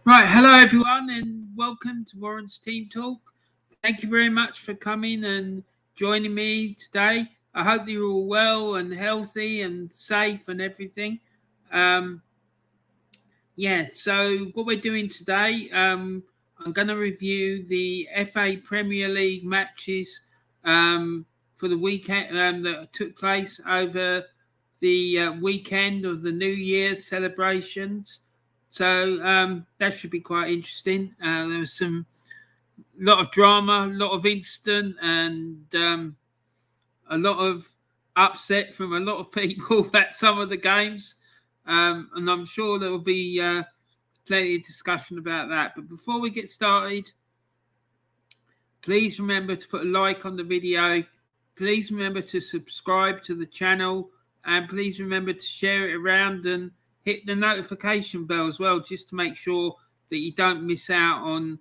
Right, hello everyone, and welcome to Warren's Team Talk. Thank you very much for coming and joining me today. I hope that you're all well and healthy and safe and everything. Um, so what we're doing today, I'm going to review the FA Premier League matches for the weekend that took place over the weekend of the New Year's celebrations. So that should be quite interesting. There was a lot of drama, a lot of incident, and a lot of upset from a lot of people at some of the games. And I'm sure there will be plenty of discussion about that. But before we get started, please remember to put a like on the video. Please remember to subscribe to the channel. And please remember to share it around and hit the notification bell as well, just to make sure that you don't miss out on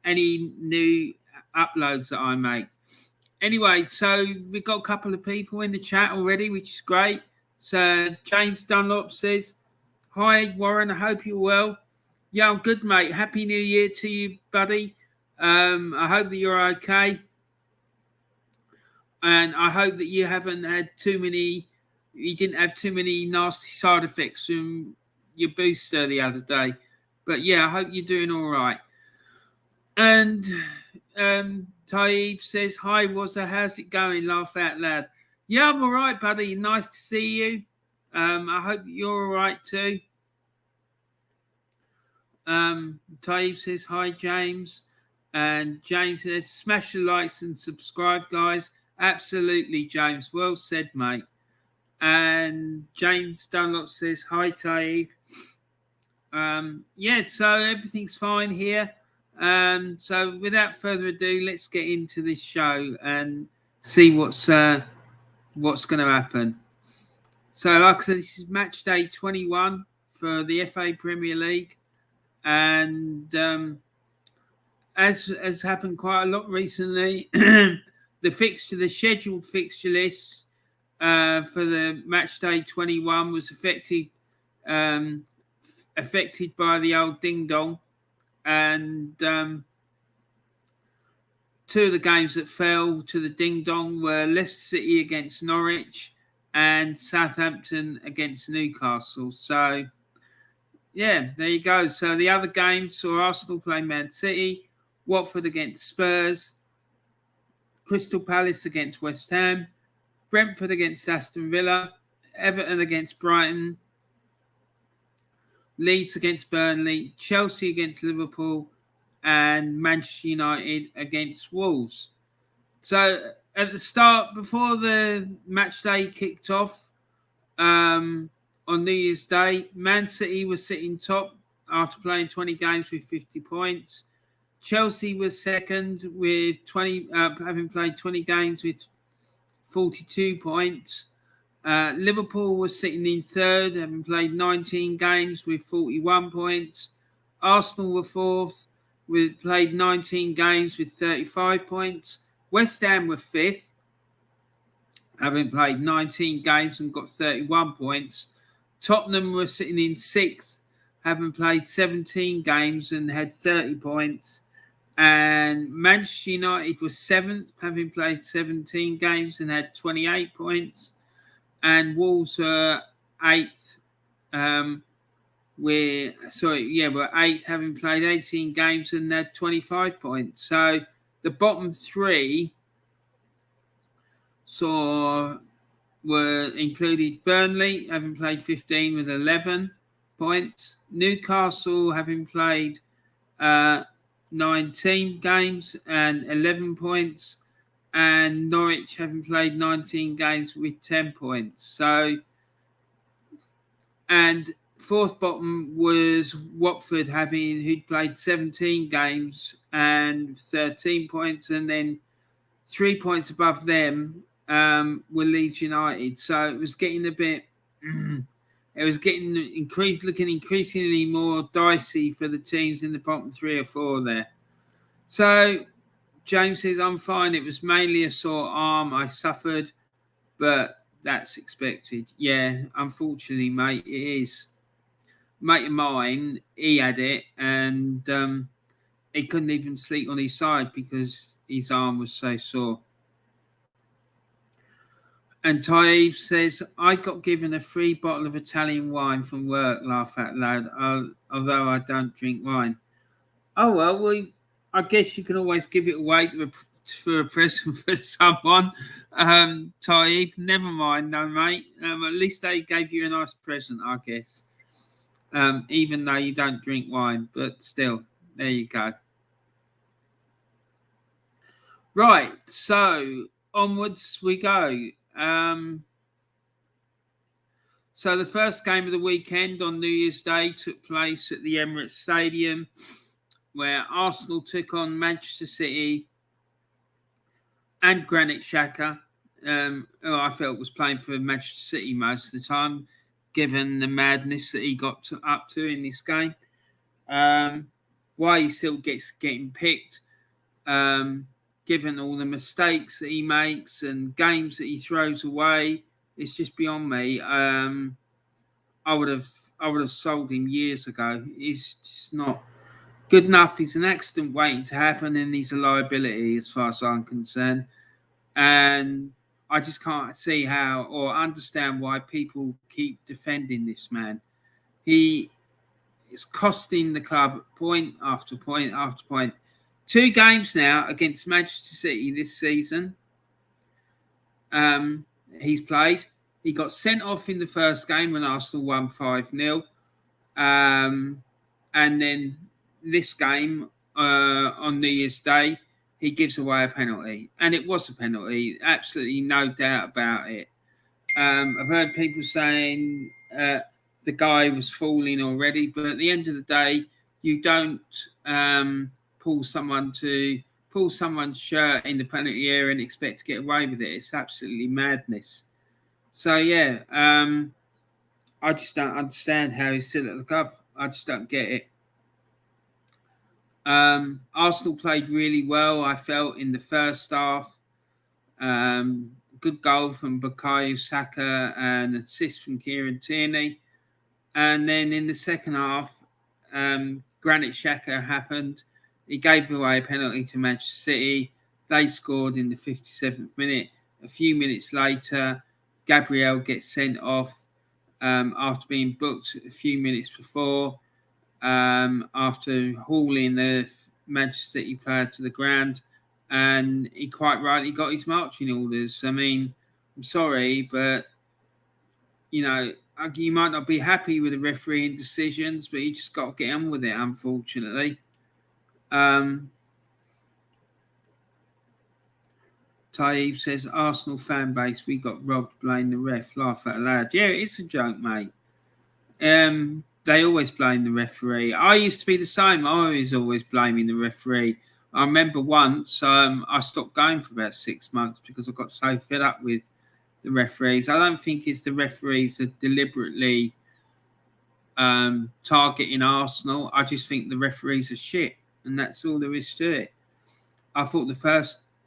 any new uploads that I make. Anyway, so we've got a couple of people in the chat already, which is great. So James Dunlop says, "Hi Warren, I hope you're well." Yeah, I'm good, mate. Happy New Year to you, buddy. I hope that you're okay. And I hope that you didn't have too many nasty side effects from your booster the other day. But yeah, I hope you're doing all right. And Taib says, "Hi, Wazza, how's it going? Laugh out loud." Yeah, I'm all right, buddy. Nice to see you. I hope you're all right too. Taib says, "Hi, James." And James says, "Smash the likes and subscribe, guys." Absolutely, James. Well said, mate. And James Dunlop says, "Hi, Taib." So everything's fine here. So without further ado, let's get into this show and see what's going to happen. So, like I said, this is match day 21 for the FA Premier League, and as has happened quite a lot recently, the scheduled fixture list for the match day 21 was affected by the old ding dong, and two of the games that fell to the ding dong were Leicester City against Norwich and Southampton against Newcastle. So yeah, there you go. So the other games saw Arsenal play Man City, Watford against Spurs, Crystal Palace against West Ham, Brentford against Aston Villa, Everton against Brighton, Leeds against Burnley, Chelsea against Liverpool, and Manchester United against Wolves. So at the start, before the match day kicked off on New Year's Day, Man City was sitting top after playing 20 games with 50 points. Chelsea was second with having played 20 games with 42 points. Liverpool was sitting in third, having played 19 games with 41 points. Arsenal were fourth, with played 19 games with 35 points. West Ham were fifth, having played 19 games and got 31 points. Tottenham were sitting in sixth, having played 17 games and had 30 points. And Manchester United was seventh, having played 17 games and had 28 points. And Wolves were eighth, we're eighth, having played 18 games and had 25 points. So the bottom three were included Burnley, having played 15 with 11 points. Newcastle, having played 19 games and 11 points. And Norwich, having played 19 games with 10 points. So, and fourth bottom was Watford, who'd played 17 games and 13 points, and then 3 points above them were Leeds United. So it was getting looking increasingly more dicey for the teams in the bottom 3 or 4 there. So James says, "I'm fine. It was mainly a sore arm I suffered, but that's expected." Yeah, unfortunately, mate, it is. mate of mine, he had it, and he couldn't even sleep on his side because his arm was so sore. And Taib says, I got given a free bottle of Italian wine from work, laugh out loud, although I don't drink wine. Oh, well, I guess you can always give it away for a present for someone. Taib, never mind, no, mate. At least they gave you a nice present, I guess. Even though you don't drink wine, but still, there you go. Right, so onwards we go. So the first game of the weekend on New Year's Day took place at the Emirates Stadium, where Arsenal took on Manchester City and Granit Xhaka, who I felt was playing for Manchester City most of the time, given the madness that he got up to in this game. Why he still getting picked, given all the mistakes that he makes and games that he throws away, it's just beyond me. I would have sold him years ago. He's just not good enough. He's an accident waiting to happen, and he's a liability as far as I'm concerned. And I just can't see how or understand why people keep defending this man. He is costing the club point after point after point. 2 games now against Manchester City this season. He's played. He got sent off in the first game when Arsenal won 5-0. And then this game on New Year's Day, he gives away a penalty. And it was a penalty. Absolutely no doubt about it. I've heard people saying the guy was falling already. But at the end of the day, you don't pull someone's shirt in the penalty area and expect to get away with it. It's absolutely madness. So, yeah, I just don't understand how he's still at the club. I just don't get it. Arsenal played really well, I felt, in the first half. Good goal from Bukayo Saka and assist from Kieran Tierney. And then in the second half, Granit Xhaka happened. He gave away a penalty to Manchester City. They scored in the 57th minute. A few minutes later, Gabriel gets sent off after being booked a few minutes before, after hauling the Manchester City player to the ground. And he quite rightly got his marching orders. I mean, I'm sorry, but, you know, you might not be happy with the refereeing decisions, but you just got to get on with it, unfortunately. Taib says, Arsenal fan base, we got robbed, blame the ref, laugh out loud. Yeah, it's a joke, mate. They always blame the referee. I used to be the same. I was always blaming the referee. I remember once I stopped going for about 6 months because I got so fed up with the referees. I don't think it's the referees are deliberately targeting Arsenal. I just think the referees are shit, and that's all there is to it.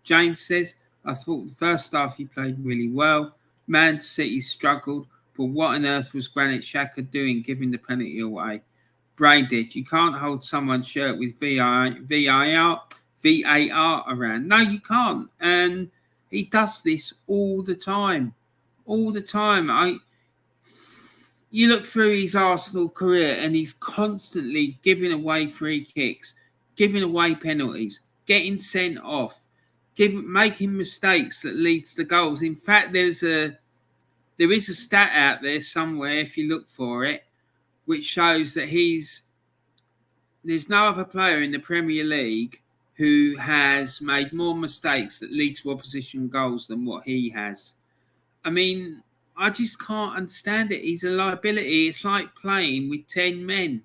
James says, I thought the first half he played really well. Man City struggled, but what on earth was Granit Xhaka doing giving the penalty away? Brain dead. You can't hold someone's shirt with VAR around. No, you can't. And he does this all the time. All the time. You look through his Arsenal career and he's constantly giving away free kicks, giving away penalties, getting sent off, making mistakes that leads to goals. In fact, there is a stat out there somewhere, if you look for it, which shows that there's no other player in the Premier League who has made more mistakes that lead to opposition goals than what he has. I mean, I just can't understand it. He's a liability. It's like playing with 10 men.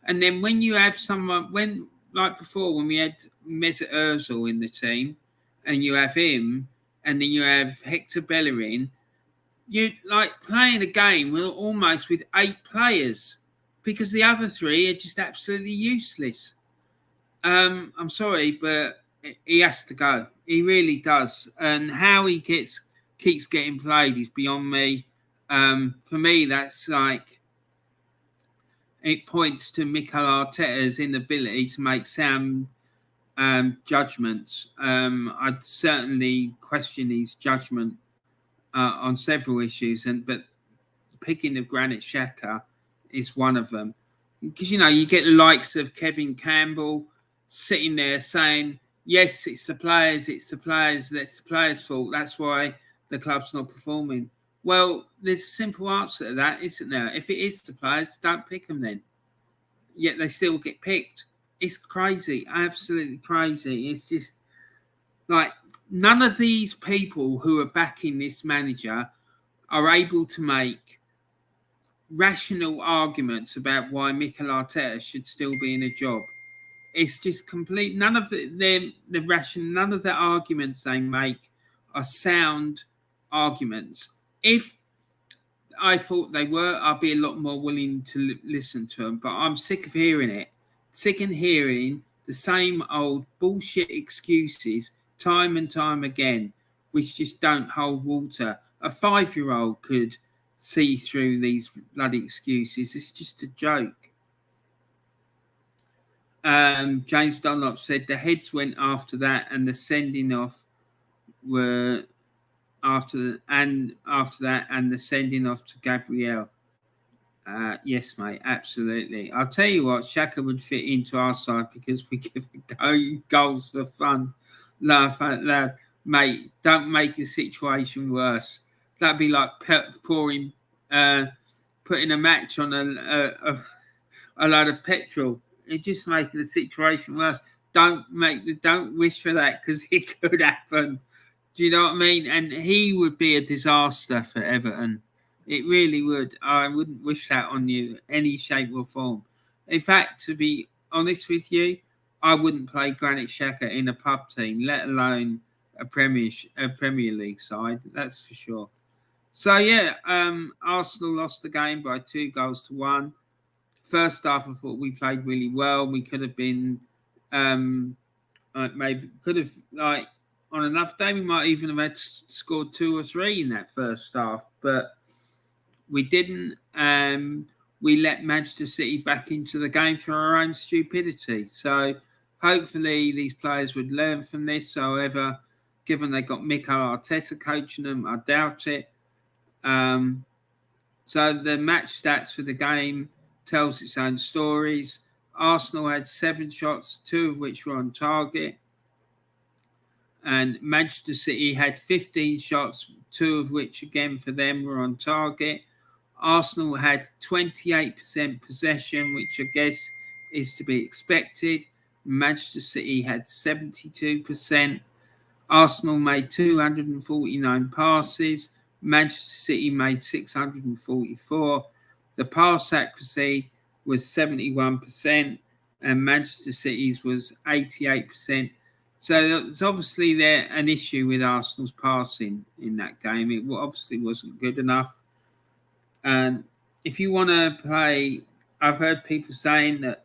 And then when you have someone, like before, when we had Mesut Ozil in the team, and you have him, and then you have Hector Bellerin, you like playing a game almost with 8 players because the other 3 are just absolutely useless. I'm sorry, but he has to go. He really does. And how he keeps getting played is beyond me. For me, that's like it points to Mikel Arteta's inability to make sound judgments. I'd certainly question his judgment on several issues, but picking of Granit Xhaka is one of them. Because, you get the likes of Kevin Campbell sitting there saying, yes, it's the players, that's the players' fault. That's why the club's not performing. Well, there's a simple answer to that, isn't there? If it is the players, don't pick them then. Yet they still get picked. It's crazy, absolutely crazy. It's just like none of these people who are backing this manager are able to make rational arguments about why Mikel Arteta should still be in a job. It's just complete. None of none of the arguments they make are sound arguments. If I thought they were, I'd be a lot more willing to listen to them. But I'm sick of hearing it. Sick of hearing the same old bullshit excuses time and time again, which just don't hold water. A 5-year-old could see through these bloody excuses. It's just a joke. James Dunlop said the heads went after that, and the sending off were after that, and the sending off to Gabriel. Yes, mate, absolutely. I'll tell you what, Xhaka would fit into our side because we give goals for fun, laugh out loud. Mate, don't make the situation worse. That'd be like putting a match on a load of petrol. It just makes the situation worse. Don't wish for that because it could happen. Do you know what I mean? And he would be a disaster for Everton. It really would. I wouldn't wish that on you any shape or form. In fact, to be honest with you, I wouldn't play Granit Xhaka in a pub team, let alone a Premier League side. That's for sure. So yeah, Arsenal lost the game by 2-1. First half, I thought we played really well. We could have been, on another day we might even have had scored 2 or 3 in that first half, but we didn't. We let Manchester City back into the game through our own stupidity. So hopefully these players would learn from this. However, given they got Mikel Arteta coaching them, I doubt it. So the match stats for the game tells its own stories. Arsenal had 7 shots, 2 of which were on target. And Manchester City had 15 shots, 2 of which, again, for them were on target. Arsenal had 28% possession, which I guess is to be expected. Manchester City had 72%. Arsenal made 249 passes. Manchester City made 644. The pass accuracy was 71%, and Manchester City's was 88%. So it's obviously there an issue with Arsenal's passing in that game. It obviously wasn't good enough. And if you want to play, I've heard people saying that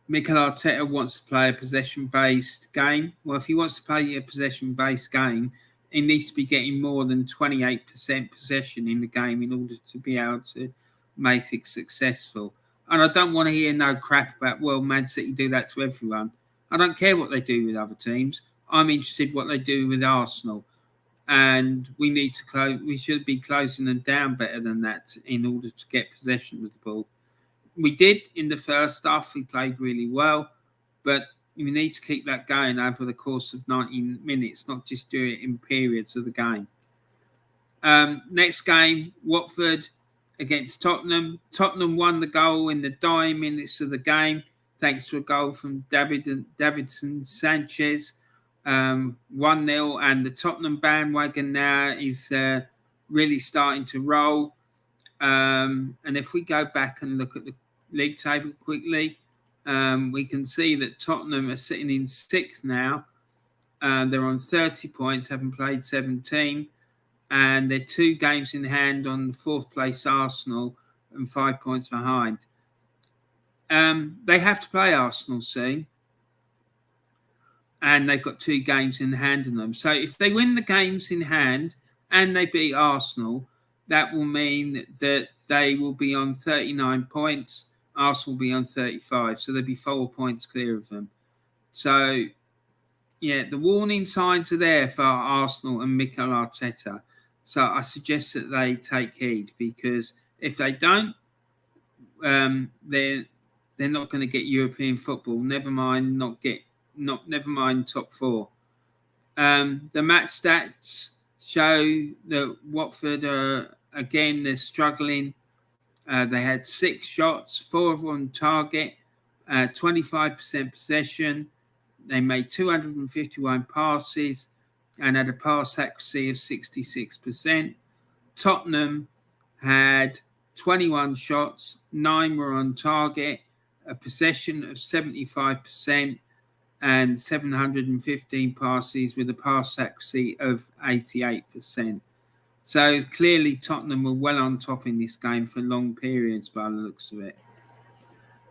Mikel Arteta wants to play a possession-based game. Well, if he wants to play a possession-based game, he needs to be getting more than 28% possession in the game in order to be able to make it successful. And I don't want to hear no crap about, well, Man City do that to everyone. I don't care what they do with other teams. I'm interested in what they do with Arsenal. And we should be closing them down better than that in order to get possession of the ball. We did in the first half. We played really well, but we need to keep that going over the course of 90 minutes, not just do it in periods of the game. Next game, Watford against Tottenham. Tottenham won the goal in the dying minutes of the game, thanks to a goal from Davinson Sanchez. 1-0, and the Tottenham bandwagon now is really starting to roll. And if we go back and look at the league table quickly, we can see that Tottenham are sitting in 6th now. They're on 30 points, having played 17. And they're 2 games in hand on 4th place Arsenal and 5 points behind. They have to play Arsenal soon. And they've got 2 games in hand on them. So if they win the games in hand and they beat Arsenal, that will mean that they will be on 39 points. Arsenal will be on 35, so they'll be 4 points clear of them. So, yeah, the warning signs are there for Arsenal and Mikel Arteta. So I suggest that they take heed, because if they don't, they're not going to get European football. Never mind never mind top four. The match stats show that Watford are again, they're struggling. They had 6 shots, 4 of them on target, 25% possession. They made 251 passes and had a pass accuracy of 66%. Tottenham had 21 shots, 9 were on target, a possession of 75%, and 715 passes with a pass accuracy of 88%. So clearly Tottenham were well on top in this game for long periods by the looks of it.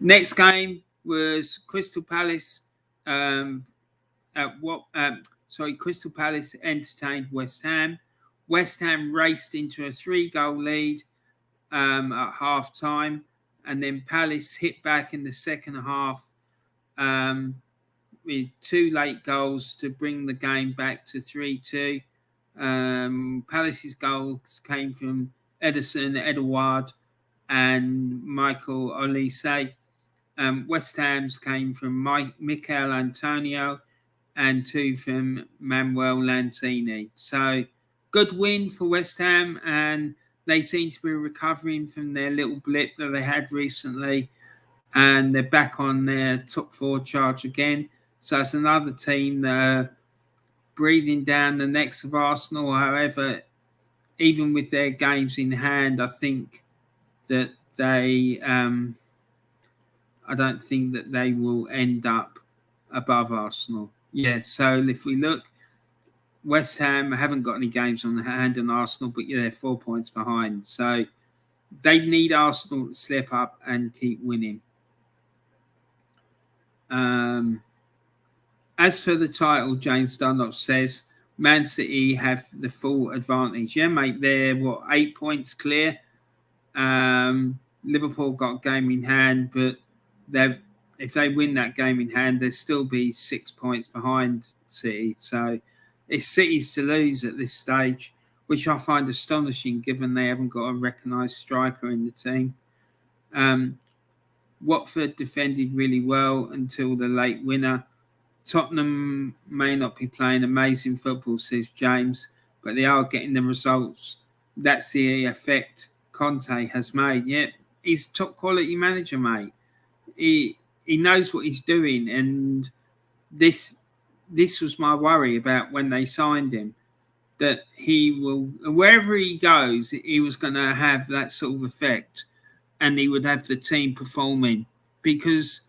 Next game was Crystal Palace. Crystal Palace entertained West Ham. West Ham raced into a 3-goal lead at half time, and then Palace hit back in the second half with 2 late goals to bring the game back to 3-2. Palace's goals came from Edison, Edouard, and Michael Olise. West Ham's came from Mikel Antonio and 2 from Manuel Lanzini. So good win for West Ham, and they seem to be recovering from their little blip that they had recently, and they're back on their top 4 charge again. So it's another team that are breathing down the necks of Arsenal. However, even with their games in hand, I think that they, I don't think that they will end up above Arsenal. Yeah, so if we look, West Ham haven't got any games on hand on Arsenal, but they're 4 points behind. So they need Arsenal to slip up and keep winning. As for the title, James Dunlop says, Man City have the full advantage. Yeah, mate, they're 8 points clear. Liverpool got a game in hand, but if they win that game in hand, they'll still be 6 points behind City. So it's City's to lose at this stage, which I find astonishing given they haven't got a recognised striker in the team. Watford defended really well until the late winner. Tottenham may not be playing amazing football, says James, but they are getting the results. That's the effect Conte has made. Yeah, he's a top quality manager, mate. He knows what he's doing, and this was my worry about when they signed him, that he will, wherever he goes, he was going to have that sort of effect, and he would have the team performing, because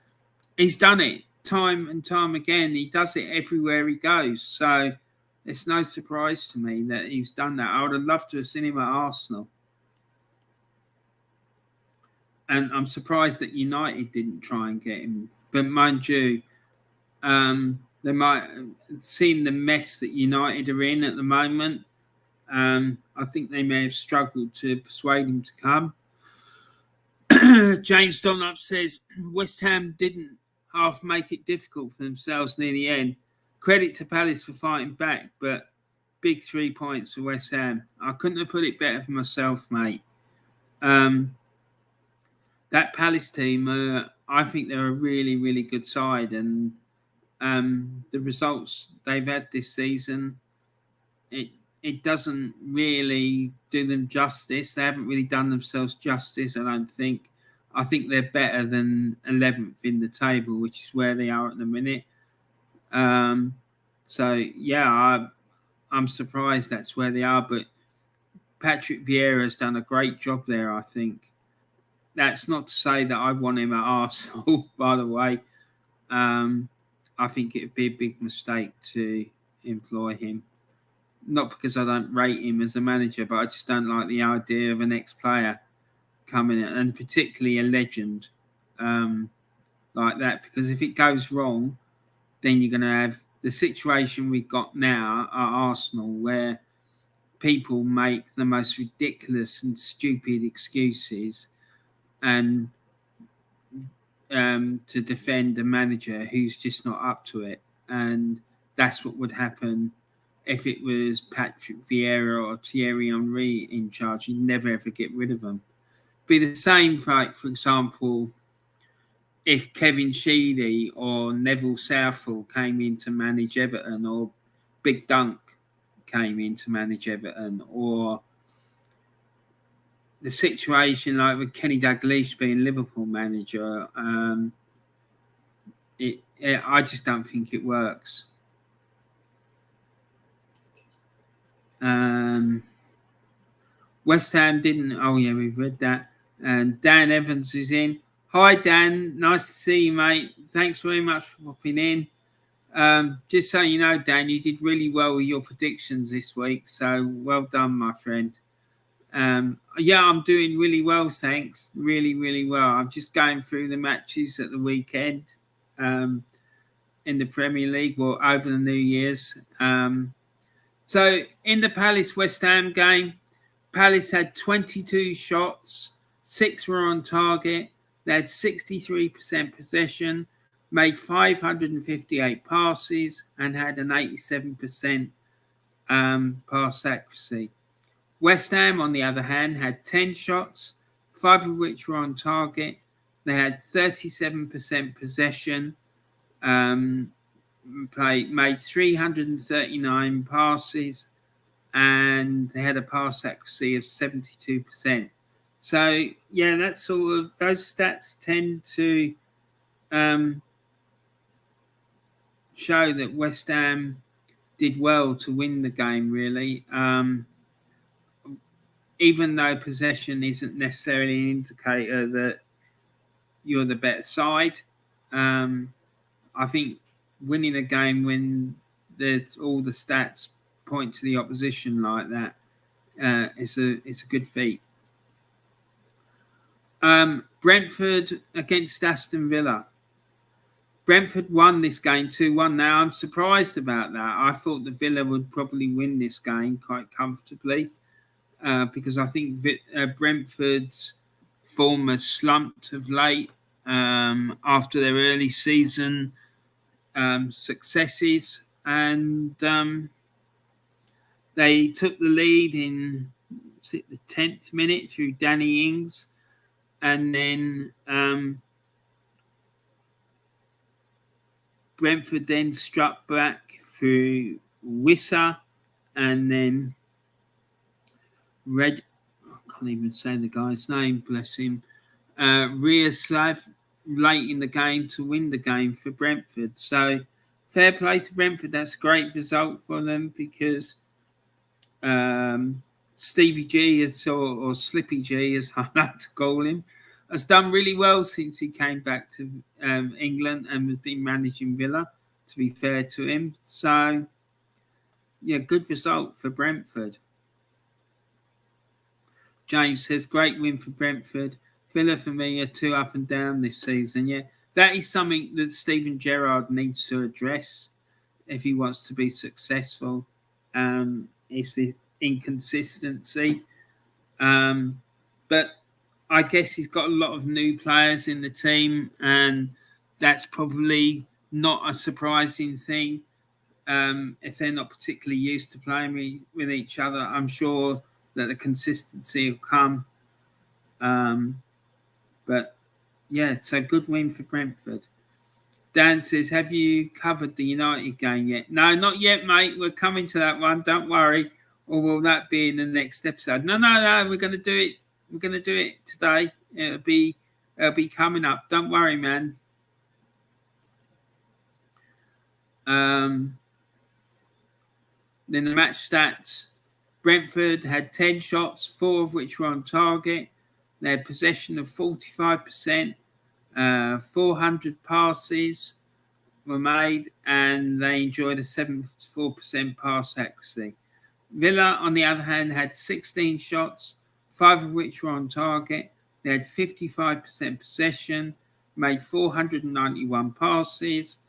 he's done it time and time again. He does it everywhere he goes. So it's no surprise to me that he's done that. I would have loved to have seen him at Arsenal. And I'm surprised that United didn't try and get him. But mind you, they might have seen the mess that United are in at the moment. I think they may have struggled to persuade him to come. James Dunlop says West Ham didn't half make it difficult for themselves near the end. Credit to Palace for fighting back, but big 3 points for West Ham. I couldn't have put it better for myself, mate. That Palace team, I think they're a really, really good side, and the results they've had this season, it doesn't really do them justice. They haven't really done themselves justice, I don't think. I think they're better than 11th in the table, which is where they are at the minute. So, yeah, I'm surprised that's where they are. But Patrick Vieira's done a great job there, I think. That's not to say that I want him at Arsenal, by the way. I think it would be a big mistake to employ him. Not because I don't rate him as a manager, but I just don't like the idea of an ex-player coming in, and particularly a legend like that, because if it goes wrong, then you're going to have the situation we've got now at Arsenal, where people make the most ridiculous and stupid excuses and to defend a manager who's just not up to it. And that's what would happen if it was Patrick Vieira or Thierry Henry in charge. You'd never ever get rid of them. Be the same, like, for example, if Kevin Sheedy or Neville Southall came in to manage Everton, or Big Dunk came in to manage Everton, or the situation like with Kenny Dalglish being Liverpool manager, I just don't think it works. West Ham didn't. Oh yeah, we've read that. And Dan Evans is in. Hi Dan, nice to see you, mate. Thanks very much for popping in. Just so you know, Dan, you did really well with your predictions this week, so well done, my friend. Yeah, I'm doing really well, thanks. Really, really well. I'm just going through the matches at the weekend in the Premier League, or over the New Year's. So in the Palace-West Ham game, Palace had 22 shots, 6 were on target. They had 63% possession, made 558 passes, and had an 87% pass accuracy. West Ham, on the other hand, had 10 shots, 5 of which were on target. They had 37% possession, made 339 passes, and they had a pass accuracy of 72%. So, yeah, that's sort of, those stats tend to show that West Ham did well to win the game, really. Even though possession isn't necessarily an indicator that you're the better side, I think winning a game when all the stats point to the opposition like that is a good feat. Brentford against Aston Villa. Brentford won this game 2-1. Now, I'm surprised about that. I thought the Villa would probably win this game quite comfortably because I think Brentford's form has slumped of late after their early season successes. And they took the lead in the 10th minute through Danny Ings. And then Brentford then struck back through Wissa, and then I can't even say the guy's name, bless him, Riaslav late in the game to win the game for Brentford. So fair play to Brentford. That's a great result for them because Stevie G, or Slippy G, as I like to call him, has done really well since he came back to England and has been managing Villa, to be fair to him. So, yeah, good result for Brentford. James says, great win for Brentford. Villa, for me, are 2 up and down this season. Yeah, that is something that Steven Gerrard needs to address if he wants to be successful. It's the inconsistency. But I guess he's got a lot of new players in the team, and that's probably not a surprising thing. If they're not particularly used to playing with each other, I'm sure that the consistency will come. But yeah, it's a good win for Brentford. Dan says, have you covered the United game yet? No, not yet, mate. We're coming to that one. Don't worry. Or will that be in the next episode? No. We're going to do it. We're going to do it today. It'll be coming up. Don't worry, man. Then the match stats. Brentford had 10 shots, 4 of which were on target. They had possession of 45%. 400 passes were made, and they enjoyed a 74% pass accuracy. Villa, on the other hand, had 16 shots, 5 of which were on target. They had 55% possession, made 491 passes,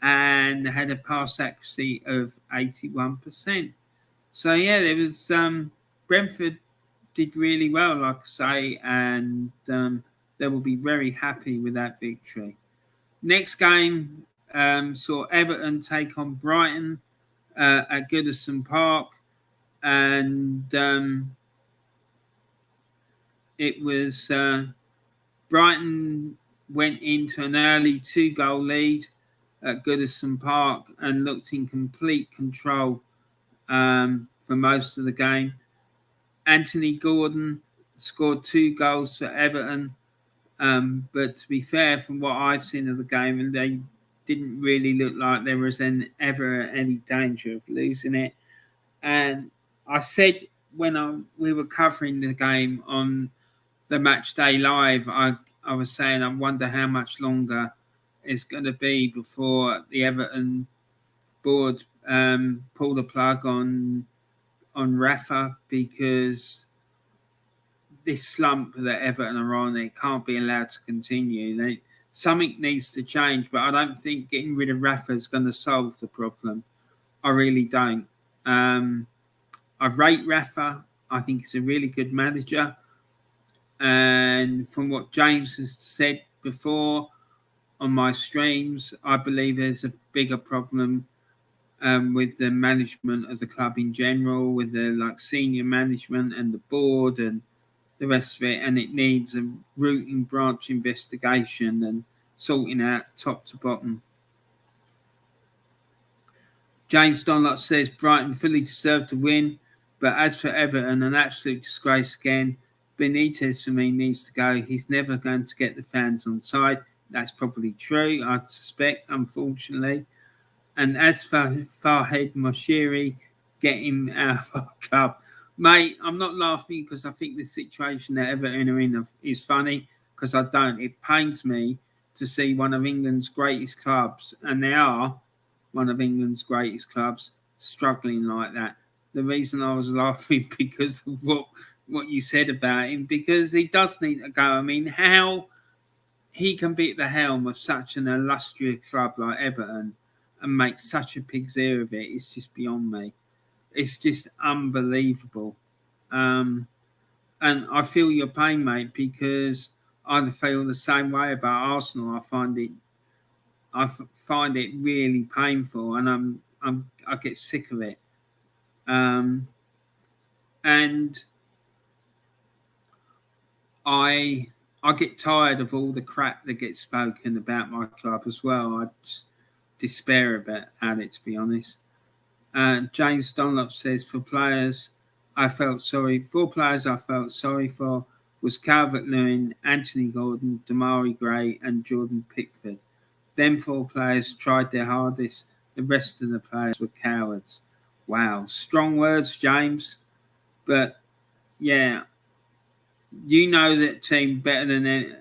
and had a pass accuracy of 81%. So yeah, there was Brentford did really well, like I say, and they will be very happy with that victory. Next game saw Everton take on Brighton at Goodison Park, and it was Brighton went into an early 2-goal lead at Goodison Park and looked in complete control for most of the game. Anthony Gordon scored 2 goals for Everton, but to be fair, from what I've seen of the game, and they didn't really look like there was ever any danger of losing it. And I said when we were covering the game on the Match Day Live, I was saying I wonder how much longer it's going to be before the Everton board pull the plug on Rafa, because this slump that Everton are on, it can't be allowed to continue. Something needs to change, but I don't think getting rid of Rafa is going to solve the problem. I really don't. I rate Rafa. I think he's a really good manager. And from what James has said before on my streams, I believe there's a bigger problem with the management of the club in general, with the senior management and the board and the rest of it, and it needs a root and branch investigation and sorting out top to bottom. James Donlott says Brighton fully deserved to win, but as for Everton, an absolute disgrace again. Benitez, to me, needs to go. He's never going to get the fans on side. That's probably true, I'd suspect, unfortunately. And as for Farhad Moshiri, get him out of our club. Mate, I'm not laughing because I think the situation that Everton are in is funny, because I don't. It pains me to see one of England's greatest clubs, and they are one of England's greatest clubs, struggling like that. The reason I was laughing because of what you said about him, because he does need to go. I mean, how he can be at the helm of such an illustrious club like Everton and make such a pig's ear of it is just beyond me. It's just unbelievable. And I feel your pain, mate, because I feel the same way about Arsenal. I find it really painful, and I get sick of it. And I get tired of all the crap that gets spoken about my club as well. I just despair about it, to be honest. James Dunlop says, for players I felt sorry for was Calvert-Lewin, Anthony Gordon, Damari Gray and Jordan Pickford. Them 4 players tried their hardest. The rest of the players were cowards. Wow, strong words, James. But yeah, you know that team better than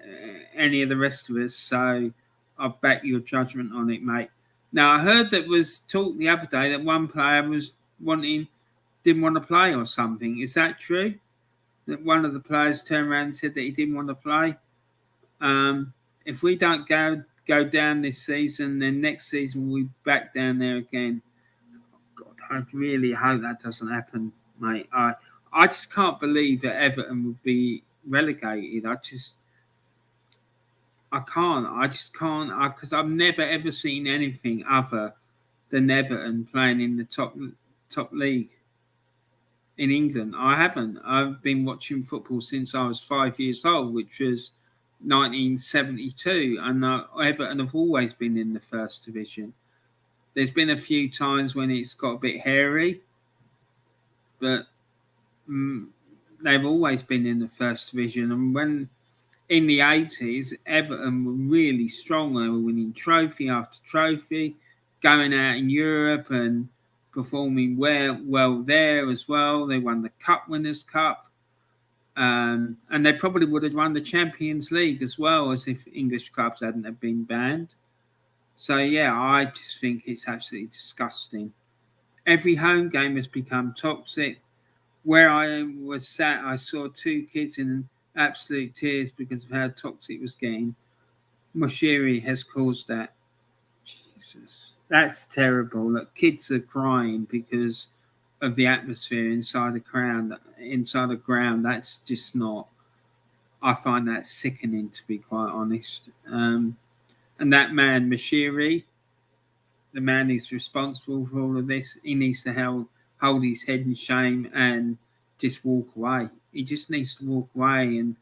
any of the rest of us, so I'll back your judgment on it, mate. Now, I heard that was talk the other day that one player didn't want to play or something. Is that true? That one of the players turned around and said that he didn't want to play? If we don't go down this season, then next season we'll be back down there again. God, I really hope that doesn't happen, mate. I just can't believe that Everton would be relegated. I just can't, because I've never ever seen anything other than Everton playing in the top league in England. I haven't. I've been watching football since I was 5 years old, which was 1972, and Everton have always been in the first division. There's been a few times when it's got a bit hairy, but they've always been in the first division. And when in the 80s, Everton were really strong. They were winning trophy after trophy, going out in Europe and performing well there as well. They won the Cup Winners' Cup. And they probably would have won the Champions League as well, as if English clubs hadn't have been banned. So, yeah, I just think it's absolutely disgusting. Every home game has become toxic. Where I was sat, I saw 2 kids in absolute tears because of how toxic it was getting. Moshiri has caused that. Jesus, that's terrible. Look, kids are crying because of the atmosphere inside the ground. That's just not. I find that sickening, to be quite honest. And that man, Mashiri, the man who's responsible for all of this, he needs to hold his head in shame and just walk away. He just needs to walk away, and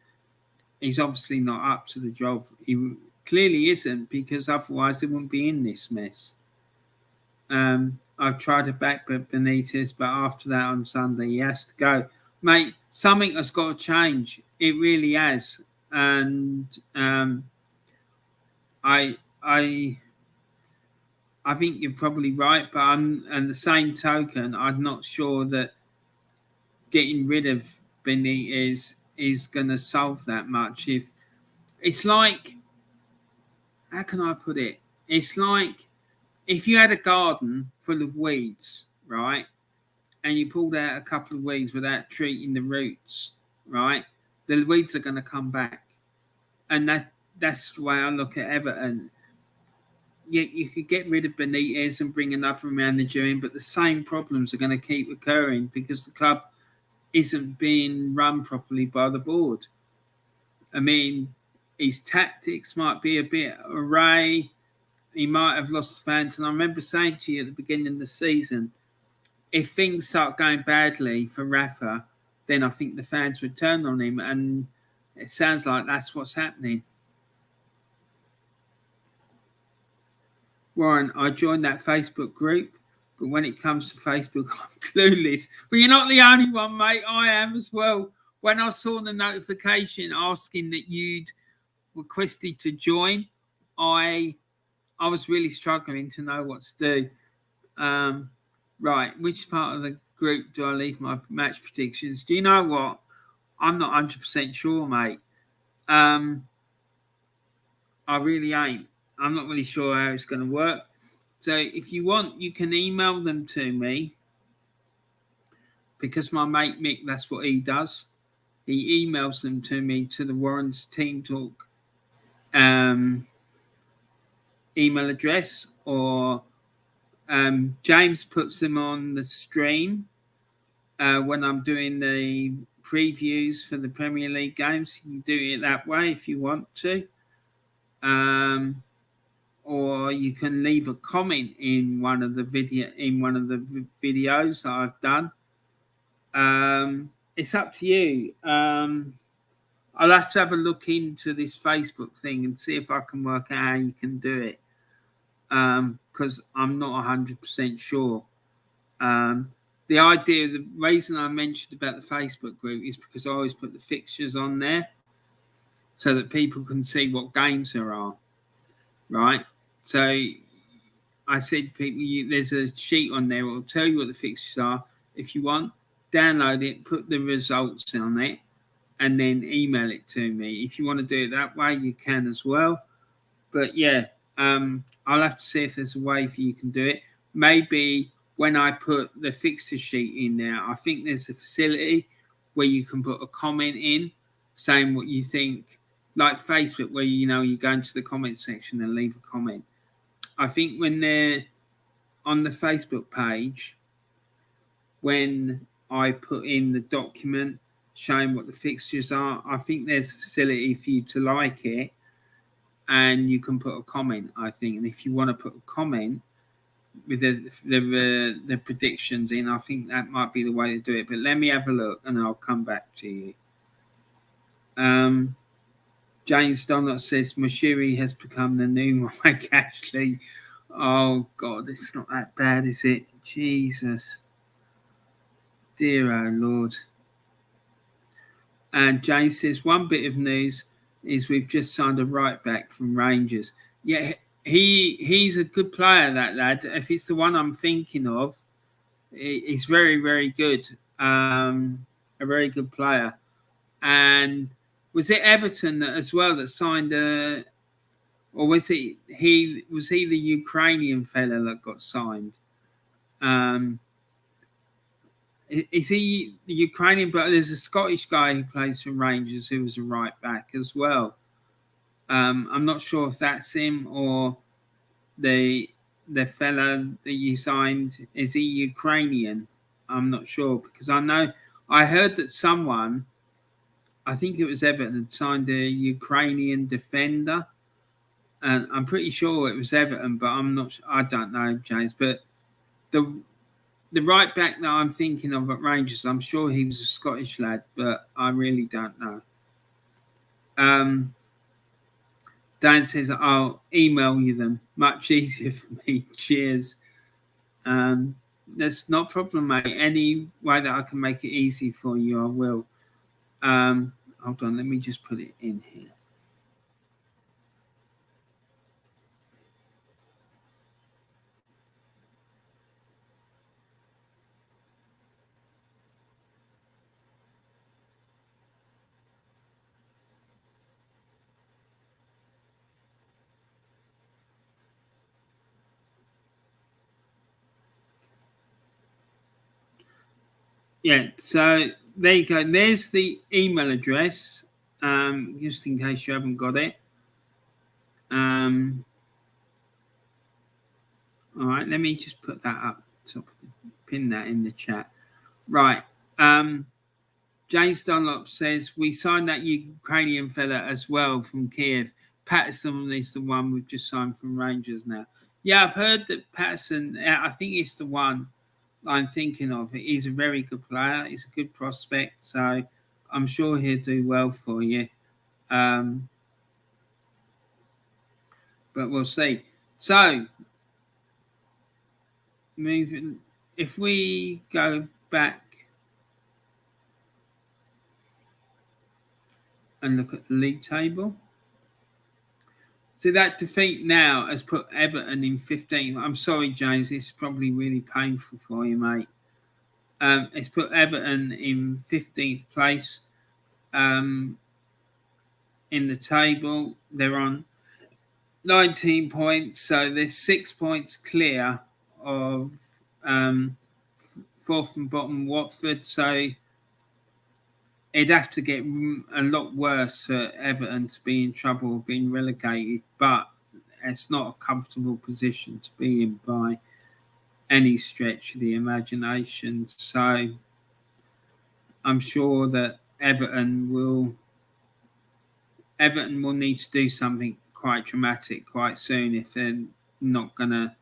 he's obviously not up to the job. He clearly isn't, because otherwise he wouldn't be in this mess. I've tried to back Benitez, but after that on Sunday, he has to go. Mate, something has got to change. It really has. And I think you're probably right, but and the same token, I'm not sure that getting rid of Benitez is going to solve that much. If it's like, how can I put it? It's like if you had a garden full of weeds, right, and you pulled out a couple of weeds without treating the roots, right, the weeds are going to come back. And that's the way I look at Everton. You could get rid of Benitez and bring another manager in, but the same problems are going to keep occurring because the club isn't being run properly by the board. I mean, his tactics might be a bit array. He might have lost fans. And I remember saying to you at the beginning of the season, if things start going badly for Rafa, then I think the fans would turn on him. And it sounds like that's what's happening. Warren, I joined that Facebook group, but when it comes to Facebook, I'm clueless. Well, you're not the only one, mate. I am as well. When I saw the notification asking that you'd requested to join, I was really struggling to know what to do. Right, which part of the group do I leave my match predictions? Do you know what? I'm not 100% sure, mate. I really ain't. I'm not really sure how it's going to work. So if you want, you can email them to me, because my mate Mick, that's what he does. He emails them to me to the Warren's Team Talk email address, or James puts them on the stream when I'm doing the previews for the Premier League games. You can do it that way if you want to. Or you can leave a comment in one of the videos that I've done. It's up to you. I'll have to have a look into this Facebook thing and see if I can work out how you can do it, because I'm not 100% sure. The idea, the reason I mentioned about the Facebook group is because I always put the fixtures on there so that people can see what games there are, right? So I said, people, there's a sheet on there that will tell you what the fixtures are. If you want, download it, put the results on it, and then email it to me. If you want to do it that way, you can as well. But yeah, I'll have to see if there's a way for you can do it. Maybe when I put the fixture sheet in there, I think there's a facility where you can put a comment in saying what you think, like Facebook, where you go into the comment section and leave a comment. I think when they're on the Facebook page, when I put in the document showing what the fixtures are, I think there's a facility for you to like it, and you can put a comment, I think. And if you want to put a comment with the predictions in, I think that might be the way to do it. But let me have a look and I'll come back to you. James Donald says Moshiri has become the new Mike Ashley. Oh God, it's not that bad, is it? Jesus. Dear oh Lord. And James says, one bit of news is we've just signed a right back from Rangers. Yeah, he's a good player, that lad. If it's the one I'm thinking of, he's very, very good. A very good player. And was it Everton that as well that signed or was he the Ukrainian fella that got signed? Is he the Ukrainian? But there's a Scottish guy who plays for Rangers who was a right back as well. I'm not sure if that's him or the fella that you signed. Is he Ukrainian? I'm not sure, because I heard that someone, I think it was Everton, had signed a Ukrainian defender, and I'm pretty sure it was Everton, but I'm not. I don't know, James. But the right back that I'm thinking of at Rangers, I'm sure he was a Scottish lad, but I really don't know. Dan says, I'll email you them. Much easier for me. Cheers. That's not a problem, mate. Any way that I can make it easy for you, I will. Hold on, let me just put it in here. Yeah, so there you go. There's the email address, just in case you haven't got it. All right, let me just put that up. So pin that in the chat. Right. James Dunlop says, we signed that Ukrainian fella as well from Kiev. Patterson is the one we've just signed from Rangers now. Yeah, I've heard that Patterson, I think it's the one I'm thinking of. He's a very good player. He's a good prospect. So I'm sure he'll do well for you. But we'll see. So, moving, if we go back and look at the league table. So that defeat now has put Everton in 15th. I'm sorry, James, this is probably really painful for you, mate. It's put Everton in 15th place in the table. They're on 19 points, so they're 6 points clear of fourth and bottom Watford. So it'd have to get a lot worse for Everton to be in trouble of being relegated, but it's not a comfortable position to be in by any stretch of the imagination. So I'm sure that Everton will need to do something quite dramatic quite soon if they're not going to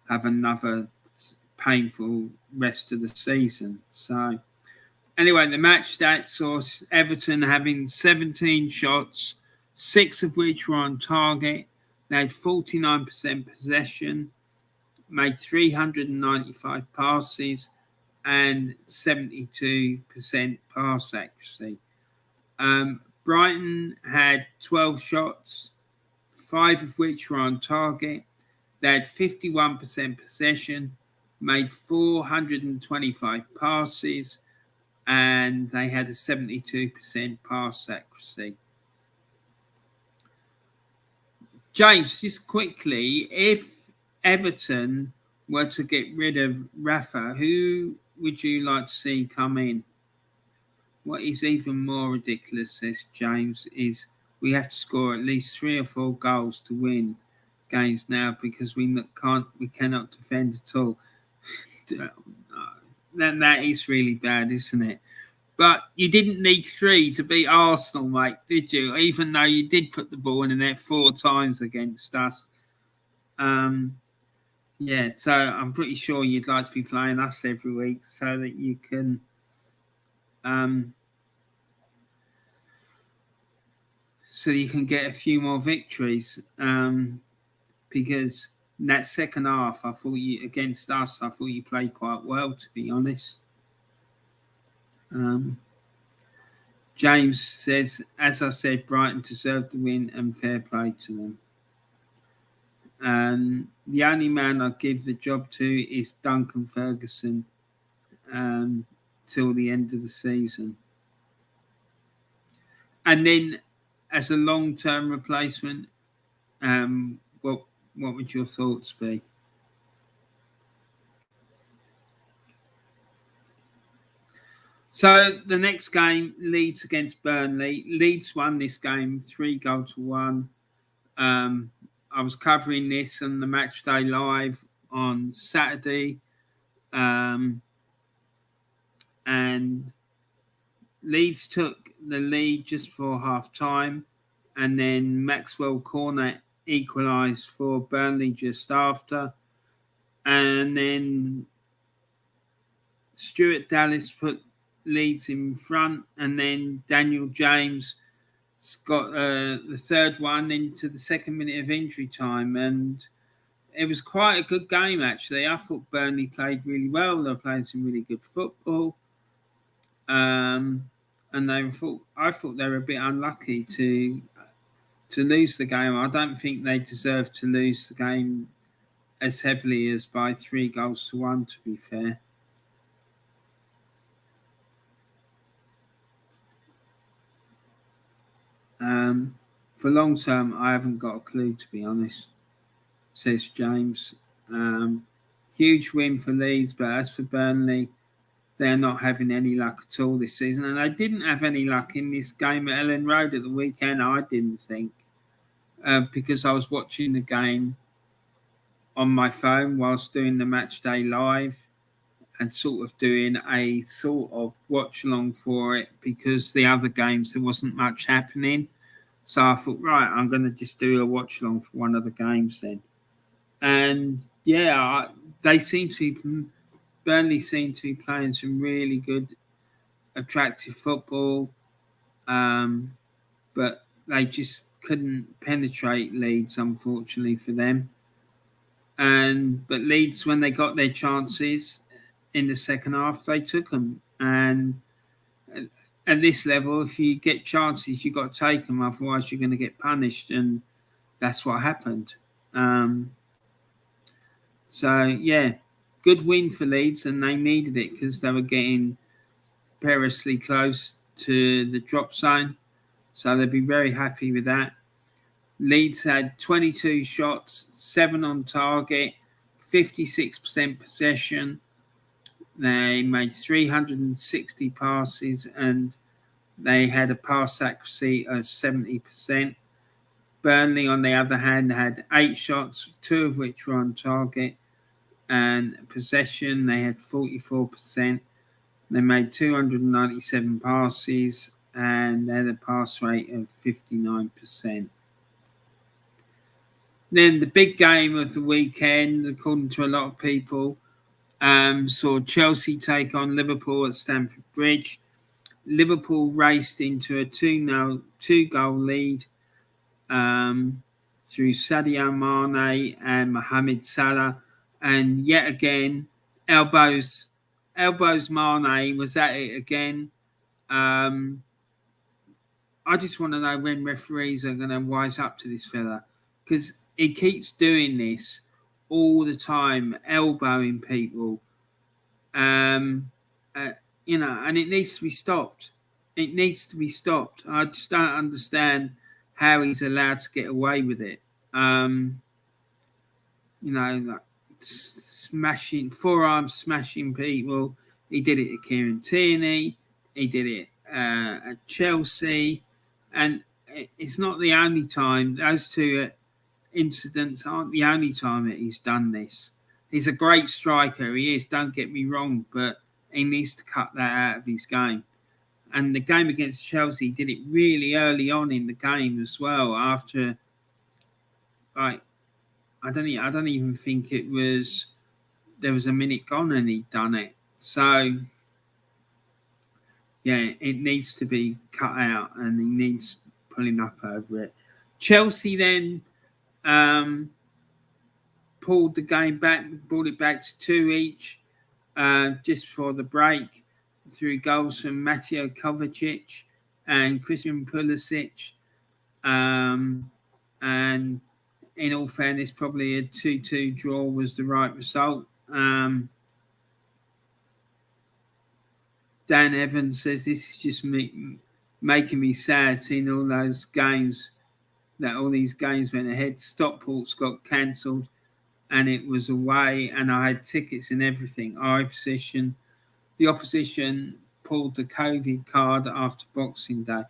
have another painful rest of the season. So anyway, the match stats saw Everton having 17 shots, 6 of which were on target. They had 49% possession, made 395 passes, and 72% pass accuracy. Brighton had 12 shots, 5 of which were on target. They had 51% possession, made 425 passes, and they had a 72% pass accuracy. James, just quickly, if Everton were to get rid of Rafa, who would you like to see come in? What is even more ridiculous, says James, is we have to score at least 3 or 4 goals to win games now because we cannot defend at all. That is really bad, isn't it? But you didn't need 3 to beat Arsenal, mate, did you? Even though you did put the ball in the net 4 times against us. Yeah, so I'm pretty sure you'd like to be playing us every week so that you can get a few more victories. Because in that second half, I thought you played quite well, to be honest. James says, as I said, Brighton deserved the win and fair play to them. The only man I give the job to is Duncan Ferguson till the end of the season. And then as a long-term replacement, what would your thoughts be? So the next game, Leeds against Burnley. Leeds won this game 3-1. I was covering this on the Match Day Live on Saturday. and Leeds took the lead just for half time, and then Maxwell Cornet equalised for Burnley just after, and then Stuart Dallas put Leeds in front, and then Daniel James got the third one into the second minute of injury time, and it was quite a good game actually. I thought Burnley played really well. They were playing some really good football. And I thought they were a bit unlucky to lose the game. I don't think they deserved to lose the game as heavily as by 3-1, to be fair. For long term, I haven't got a clue, to be honest, says James. Huge win for Leeds, but as for Burnley, they're not having any luck at all this season. And they didn't have any luck in this game at Ellen Road at the weekend, I didn't think, because I was watching the game on my phone whilst doing the match day live and sort of doing a sort of watch along for it, because the other games there wasn't much happening. So I thought, right, I'm going to just do a watch along for one of the games then. And yeah, Burnley seem to be playing some really good, attractive football, but they just couldn't penetrate Leeds, unfortunately for them. But Leeds, when they got their chances in the second half, they took them. And at this level, if you get chances, you've got to take them, otherwise you're going to get punished, and that's what happened. So yeah, good win for Leeds, and they needed it because they were getting perilously close to the drop zone. So they'd be very happy with that. Leeds had 22 shots, 7 on target, 56% possession. They made 360 passes, and they had a pass accuracy of 70%. Burnley, on the other hand, had 8 shots, 2 of which were on target, and possession, they had 44%. They made 297 passes, and they had a pass rate of 59%. Then the big game of the weekend, according to a lot of people, saw Chelsea take on Liverpool at Stamford Bridge. Liverpool raced into a 2-goal lead through Sadio Mane and Mohamed Salah. And yet again, elbows Mane was at it again. I just want to know when referees are going to wise up to this fella, because he keeps doing this all the time, elbowing people. And it needs to be stopped. It needs to be stopped. I just don't understand how he's allowed to get away with it. Like forearm smashing people. He did it at Kieran Tierney. He did it at Chelsea. And it's not the only time. Those two incidents aren't the only time that he's done this. He's a great striker. He is, don't get me wrong, but he needs to cut that out of his game. And the game against Chelsea, he did it really early on in the game as well. After, I don't even think there was a minute gone and he'd done it. So, yeah, it needs to be cut out, and he needs pulling up over it. Chelsea then pulled the game back, brought it back to 2 each just for the break, through goals from Mateo Kovacic and Christian Pulisic. And in all fairness, probably a 2-2 draw was the right result. Dan Evans says, this is just making me sad seeing all those games, that all these games went ahead. Stockport's got cancelled and it was away, and I had tickets and everything. The opposition pulled the COVID card after Boxing Day.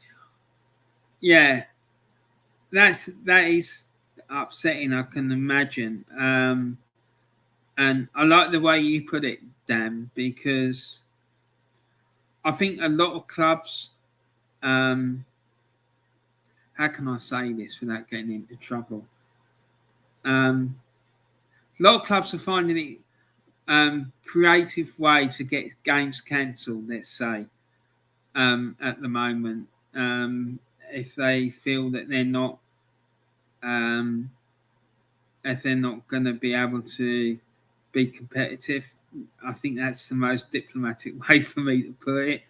Yeah, that is upsetting, I can imagine. And I like the way you put it, Dan, because I think a lot of clubs, how can I say this without getting into trouble? A lot of clubs are finding it creative way to get games cancelled, let's say, at the moment. If they feel that they're not, if they're not going to be able to be competitive, I think that's the most diplomatic way for me to put it.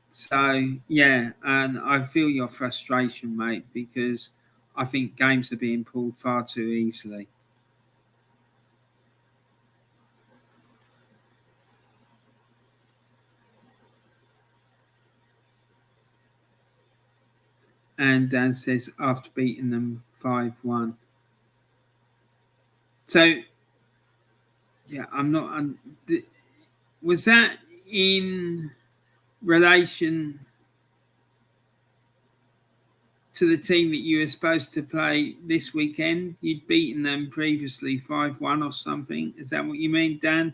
So yeah, and I feel your frustration, mate, because I think games are being pulled far too easily. And Dan says after beating them 5-1. So yeah, I'm not. Was that in relation to the team that you were supposed to play this weekend? You'd beaten them previously 5-1 or something. Is that what you mean, Dan?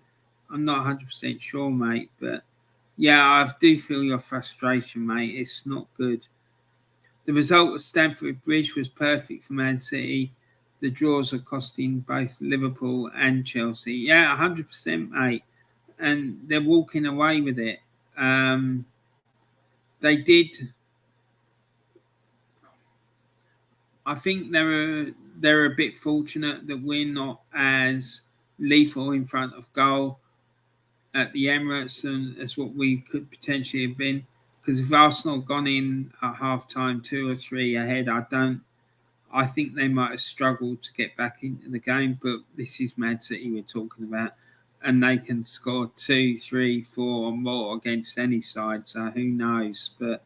I'm not 100% sure, mate, but yeah, I do feel your frustration, mate. It's not good. The result at Stamford Bridge was perfect for Man City. The draws are costing both Liverpool and Chelsea. Yeah, 100%, mate. And they're walking away with it. They did. I think they're a bit fortunate that we're not as lethal in front of goal at the Emirates and as what we could potentially have been. Because if Arsenal had gone in at half time 2 or 3 ahead, I think they might have struggled to get back into the game. But this is Man City we're talking about, and they can score 2, 3, 4 or more against any side. So who knows? But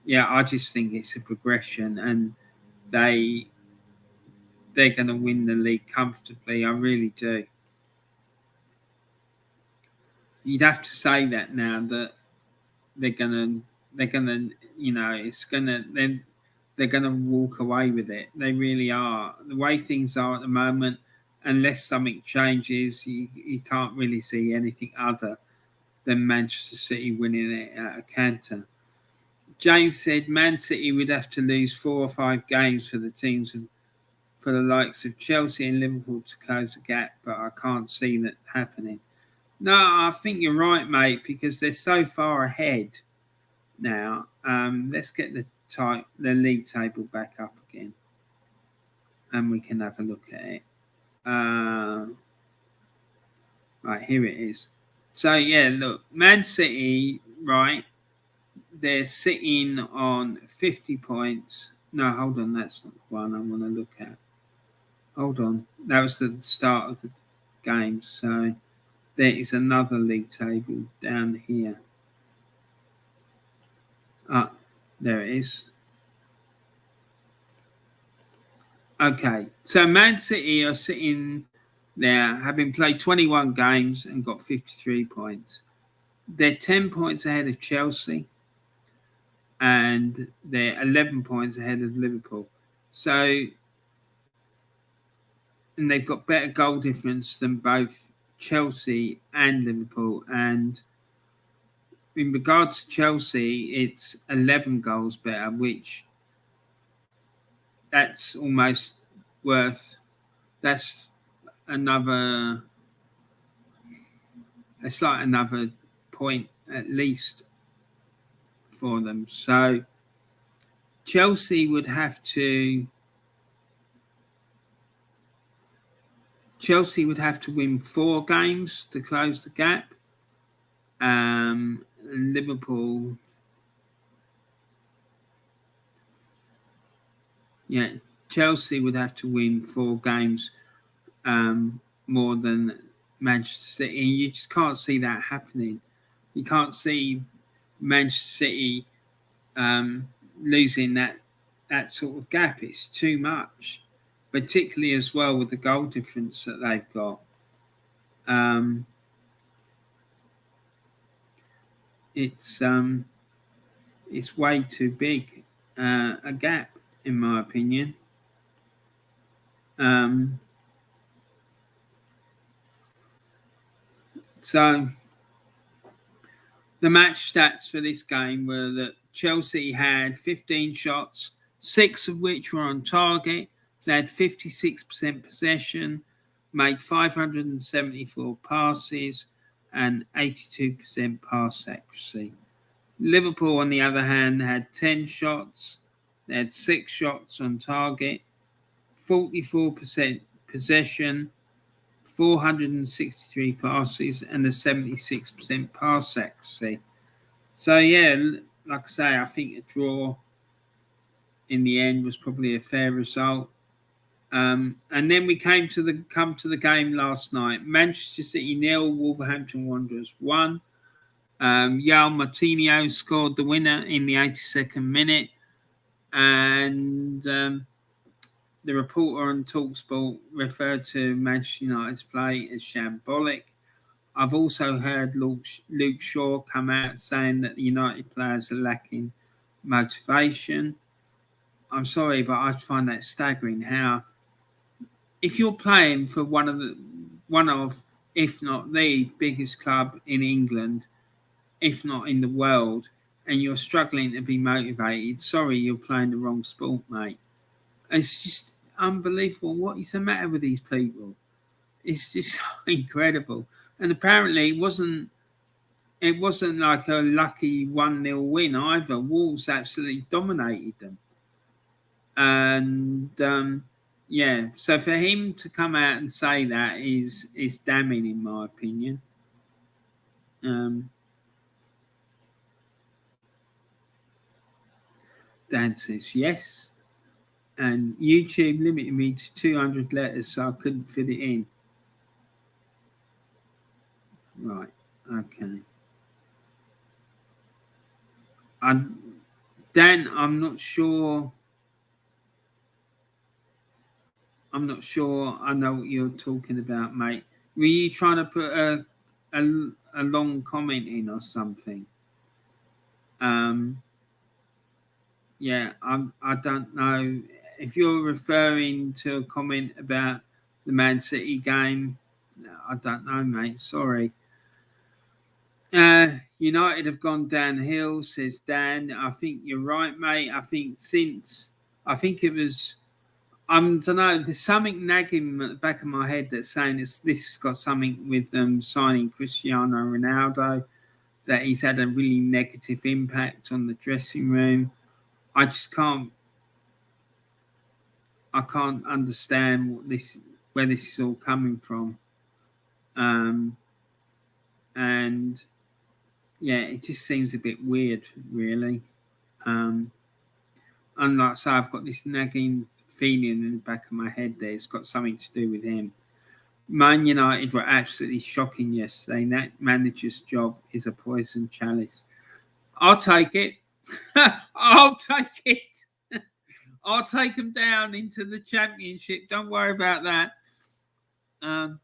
yeah, I just think it's a progression, and they're going to win the league comfortably. I really do. You'd have to say that now that they're gonna, it's gonna, they're gonna walk away with it. They really are. The way things are at the moment, unless something changes, you can't really see anything other than Manchester City winning it at a canter. James said Man City would have to lose 4 or 5 games for the teams of, for the likes of Chelsea and Liverpool to close the gap, but I can't see that happening. No, I think you're right, mate, because they're so far ahead now. Let's get the league table back up again, and we can have a look at it. Right, here it is. So yeah, look, Man City, right? They're sitting on 50 points. No, hold on, that's not the one I want to look at. Hold on, that was the start of the game. So there is another league table down here. Ah, there it is. Okay, so Man City are sitting there having played 21 games and got 53 points. They're 10 points ahead of Chelsea and they're 11 points ahead of Liverpool. So, and they've got better goal difference than both Chelsea and Liverpool. And in regards to Chelsea, it's 11 goals better, which that's almost worth, that's another, it's like another point at least for them. So Chelsea would have to win 4 games to close the gap. Liverpool, yeah, Chelsea would have to win 4 games more than Manchester City. You just can't see that happening. You can't see Manchester City losing that sort of gap. It's too much, particularly as well with the goal difference that they've got. It's way too big a gap, in my opinion. So The match stats for this game were that Chelsea had 15 shots, 6 of which were on target. They had 56% possession, made 574 passes, and 82% pass accuracy. Liverpool, on the other hand, had 10 shots. They had 6 shots on target, 44% possession, 463 passes, and a 76% pass accuracy. So, yeah, like I say, I think a draw in the end was probably a fair result. And then we come to the game last night. Manchester City 0, Wolverhampton Wanderers 1. Yael Martinez scored the winner in the 82nd minute. And the reporter on TalkSport referred to Manchester United's play as shambolic. I've also heard Luke Shaw come out saying that the United players are lacking motivation. I'm sorry, but I find that staggering. How, if you're playing for one of, if not the biggest club in England, if not in the world, and you're struggling to be motivated, sorry, you're playing the wrong sport, mate. It's just unbelievable. What is the matter with these people? It's just incredible. And apparently it wasn't like a lucky 1-0 win either. Wolves absolutely dominated them. And so for him to come out and say that is damning, in my opinion. Dan says yes. And YouTube limited me to 200 letters, so I couldn't fit it in. Right, okay. Dan, I'm not sure I know what you're talking about, mate. Were you trying to put a long comment in or something? Yeah, I don't know. If you're referring to a comment about the Man City game, I don't know, mate. Sorry. United have gone downhill, says Dan. I think you're right, mate. I think it was, I don't know, there's something nagging at the back of my head that's saying this has got something with them signing Cristiano Ronaldo, that he's had a really negative impact on the dressing room. I just can't understand where this is all coming from. And yeah, it just seems a bit weird, really. And like I say, I've got this nagging feeling in the back of my head that it's got something to do with him. Man United were absolutely shocking yesterday. That manager's job is a poison chalice. I'll take it. I'll take it. I'll take them down into the Championship. Don't worry about that. How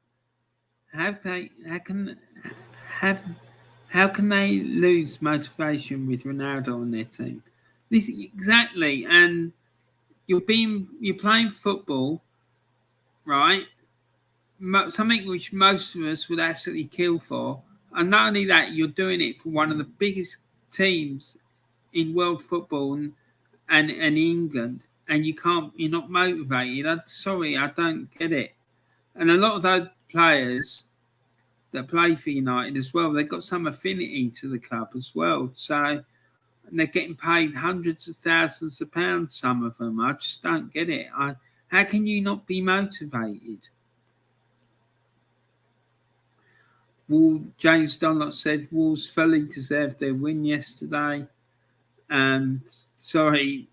can they lose motivation with Ronaldo on their team? This exactly, and you're playing football, right? Something which most of us would absolutely kill for, and not only that, you're doing it for one of the biggest teams in world football and England, and you're not motivated. I'm sorry, I don't get it. And a lot of those players that play for United as well, they've got some affinity to the club as well. So, and they're getting paid hundreds of thousands of pounds, some of them. I just don't get it. How can you not be motivated? James Dunlop said Wolves fully deserved their win yesterday. Sorry,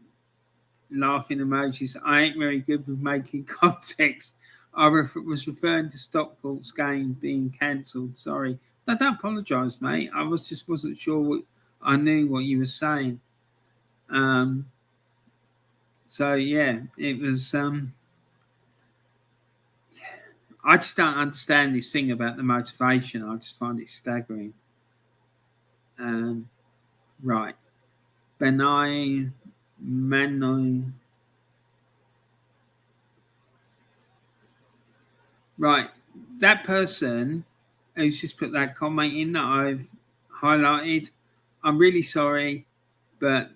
laughing emojis. I ain't very good with making context. I was referring to Stockport's game being cancelled. Sorry. No, don't apologise, mate. I wasn't sure I knew what you were saying. So yeah, it was. I just don't understand this thing about the motivation. I just find it staggering. Right. Benai Mano. Right. That person who's just put that comment in that I've highlighted. I'm really sorry, but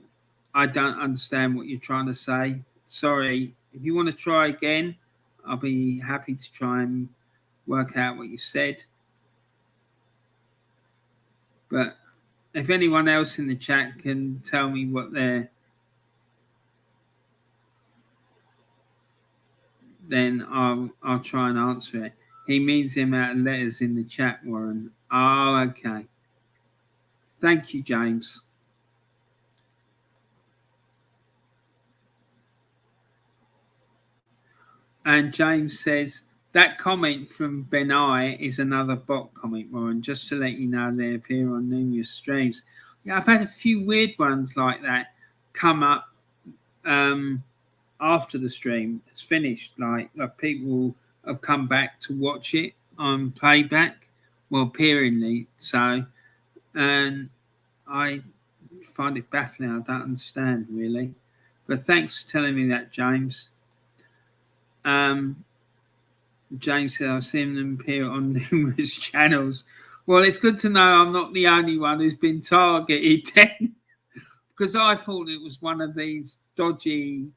I don't understand what you're trying to say. Sorry. If you want to try again, I'll be happy to try and work out what you said. But if anyone else in the chat can tell me what they're, then I'll try and answer it. He means the amount of letters in the chat, Warren. Oh, okay. Thank you, James. And James says, that comment from Ben I is another bot comment, Warren, just to let you know they appear on numerous streams. Yeah, I've had a few weird ones like that come up after the stream has finished. Like people have come back to watch it on playback, well, appearingly so. And I find it baffling. I don't understand, really. But thanks for telling me that, James. James said, I've seen them appear on numerous channels. Well, it's good to know I'm not the only one who's been targeted then, because I thought it was one of these dodgy...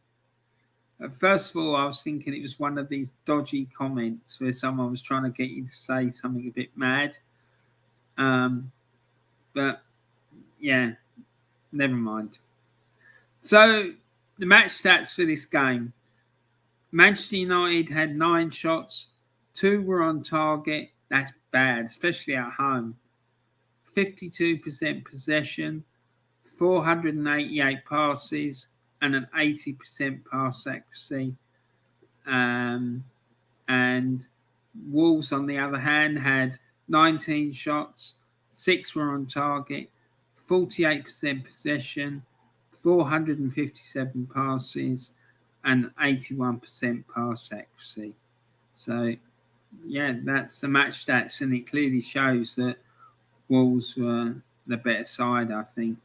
First of all, I was thinking it was one of these dodgy comments where someone was trying to get you to say something a bit mad. But, yeah, never mind. So, the match stats for this game. Manchester United had 9 shots, 2 were on target. That's bad, especially at home. 52% possession, 488 passes, and an 80% pass accuracy. And Wolves, on the other hand, had 19 shots, 6 were on target, 48% possession, 457 passes, and 81% pass accuracy. So, yeah, that's the match stats, and it clearly shows that Wolves were the better side, I think.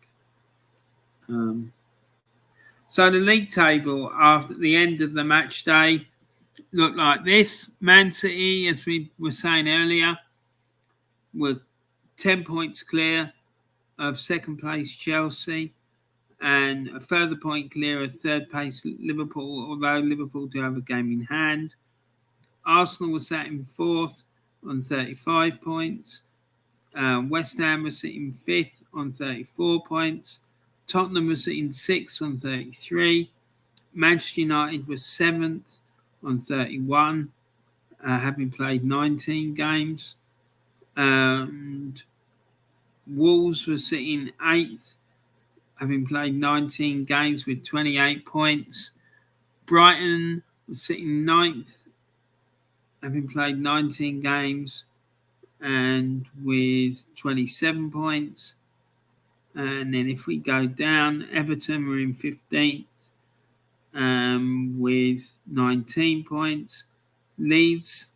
So the league table after the end of the match day looked like this. Man City, as we were saying earlier, were 10 points clear of second place Chelsea, and a further point clear of third place Liverpool, although Liverpool do have a game in hand. Arsenal was sat in fourth on 35 points. West Ham was sitting fifth on 34 points. Tottenham was sitting sixth on 33. Manchester United was seventh on 31, having played 19 games. And Wolves were sitting eighth, having played 19 games with 28 points. Brighton was sitting ninth, having played 19 games and with 27 points. And then if we go down, Everton were in 15th with 19 points. Leeds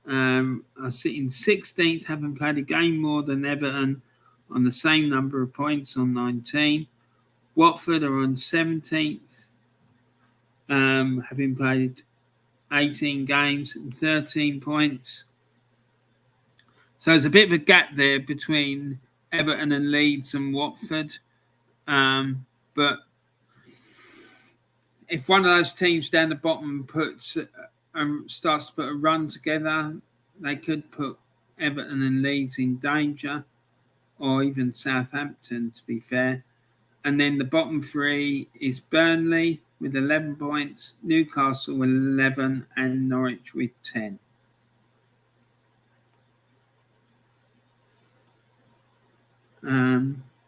are sitting 16th, having played a game more than Everton on the same number of points on 19. Watford are on 17th, having played 18 games and 13 points. So there's a bit of a gap there between Everton and Leeds and Watford. But if one of those teams down the bottom starts to put a run together, they could put Everton and Leeds in danger, or even Southampton, to be fair. And then the bottom three is Burnley with 11 points, Newcastle with 11, and Norwich with 10.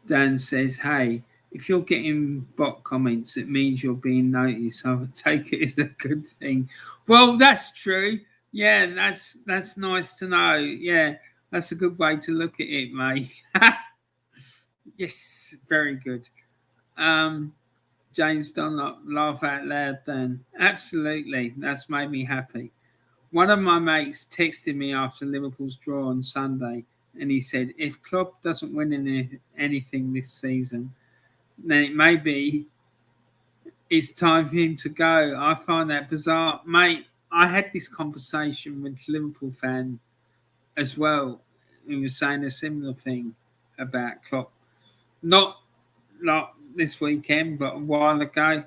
Dan says, hey, if you're getting bot comments, it means you're being noticed. I would take it as a good thing. Well, that's true. Yeah, that's nice to know. Yeah, that's a good way to look at it, mate. Yes, very good. James Dunlop, laugh out loud, Dan. Absolutely. That's made me happy. One of my mates texted me after Liverpool's draw on Sunday, and he said, if Klopp doesn't win anything this season, then it may be it's time for him to go. I find that bizarre. Mate, I had this conversation with a Liverpool fan as well, who was saying a similar thing. about Klopp. Not this weekend, but a while ago.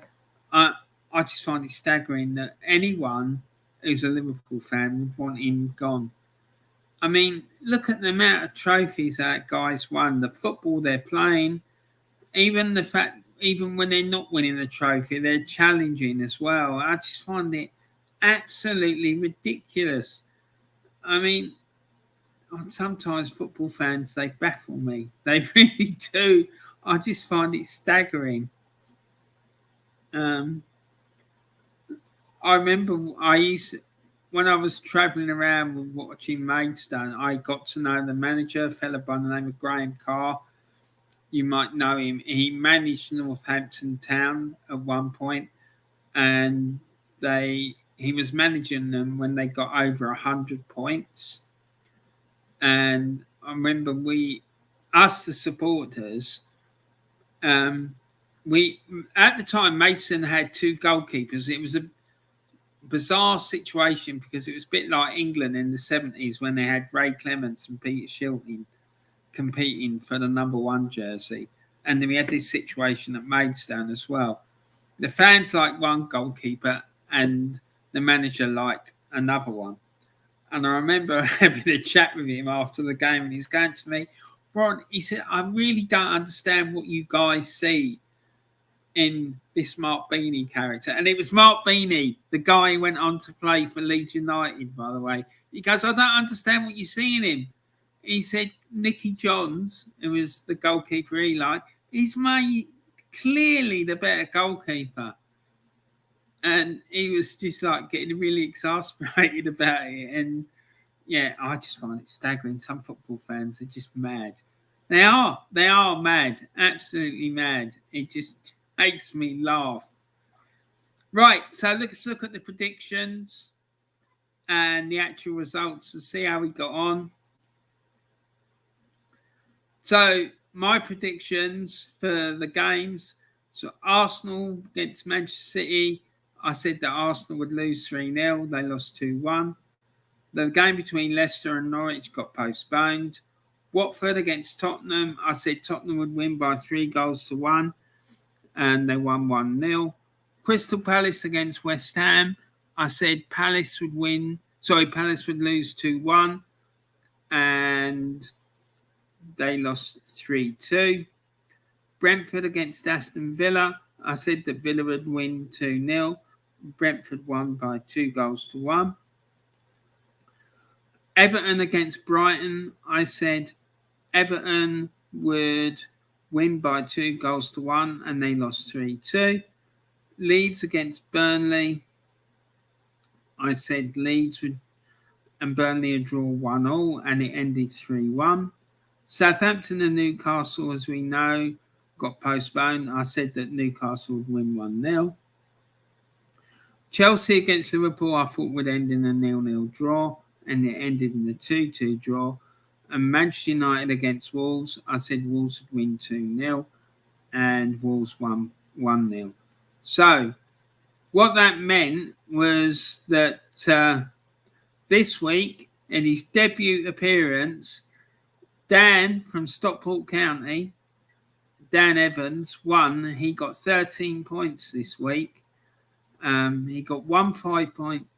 I just find it staggering that anyone who's a Liverpool fan would want him gone. I mean, look at the amount of trophies that guys won, the football they're playing, even the fact, even when they're not winning a trophy, they're challenging as well. I just find it absolutely ridiculous. I mean, sometimes football fans, they baffle me. They really do. I just find it staggering. I remember when I was travelling around watching Maidstone, I got to know the manager, a fella by the name of Graham Carr. You might know him. He managed Northampton Town at one point, and he was managing them when they got over 100 points. And I remember the supporters, we at the time Mason had two goalkeepers. It was a bizarre situation because it was a bit like England in the 70s when they had Ray Clements and Peter Shilton competing for the number 1 jersey. And then we had this situation at Maidstone as well. The fans liked one goalkeeper and the manager liked another one. And I remember having a chat with him after the game, and he's going to me, Ron, he said, I really don't understand what you guys see in this Mark Beanie character. And it was Mark Beanie, the guy who went on to play for Leeds United, by the way. He goes, I don't understand what you see in him. He said, Nicky Johns, who was the goalkeeper he liked, he's made clearly the better goalkeeper. And he was just like getting really exasperated about it. And yeah, I just find it staggering. Some football fans are just mad. They are mad, absolutely mad. It just makes me laugh. Right, so let's look at the predictions and the actual results to see how we got on. So my predictions for the games. So Arsenal against Manchester City, I said that Arsenal would lose 3-0. They lost 2-1. The game between Leicester and Norwich got postponed. Watford against Tottenham, I said Tottenham would win by 3-1, and they won 1-0. Crystal Palace against West Ham, I said Palace would lose 2-1, and they lost 3-2. Brentford against Aston Villa, I said that Villa would win 2-0. Brentford won by 2-1. Everton against Brighton, I said Everton would win by 2-1, and they lost 3-2. Leeds against Burnley, I said Leeds and Burnley would draw 1-1, and it ended 3-1. Southampton and Newcastle, as we know, got postponed. I said that Newcastle would win 1-0. Chelsea against Liverpool, I thought would end in a 0-0 draw, and it ended in a 2-2 draw. And Manchester United against Wolves, I said Wolves would win 2-0, and Wolves won 1-0. So what that meant was that this week, in his debut appearance, Dan from Stockport County, Dan Evans, won. He got 13 points this week. He got 1 5-point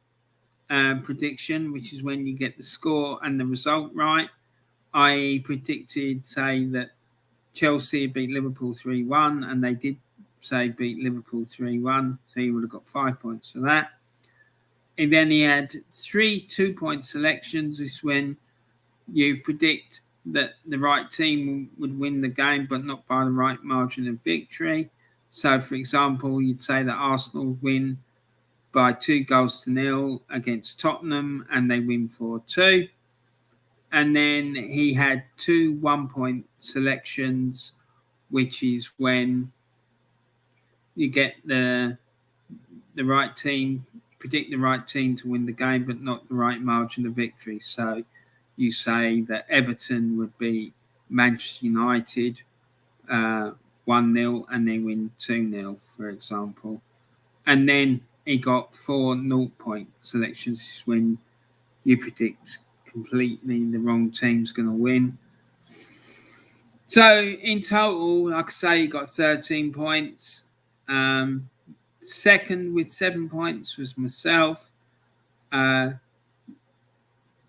prediction, which is when you get the score and the result right. I predicted, say, that Chelsea beat Liverpool 3-1, and they did say beat Liverpool 3-1, so he would have got 5 points for that. And then he had 3 2-point selections. This is when you predict that the right team would win the game, but not by the right margin of victory. So, for example, you'd say that Arsenal win by 2-0 against Tottenham, and they win 4-2. And then he had 2 1-point selections, which is when you get the right team, predict the right team to win the game, but not the right margin of victory. So you say that Everton would beat Manchester United 1-0, and they win 2-0, for example. And then he got 4 0-point selections. This is when you predict completely the wrong team's going to win. So in total, like I say, he got 13 points. Second with 7 points was myself.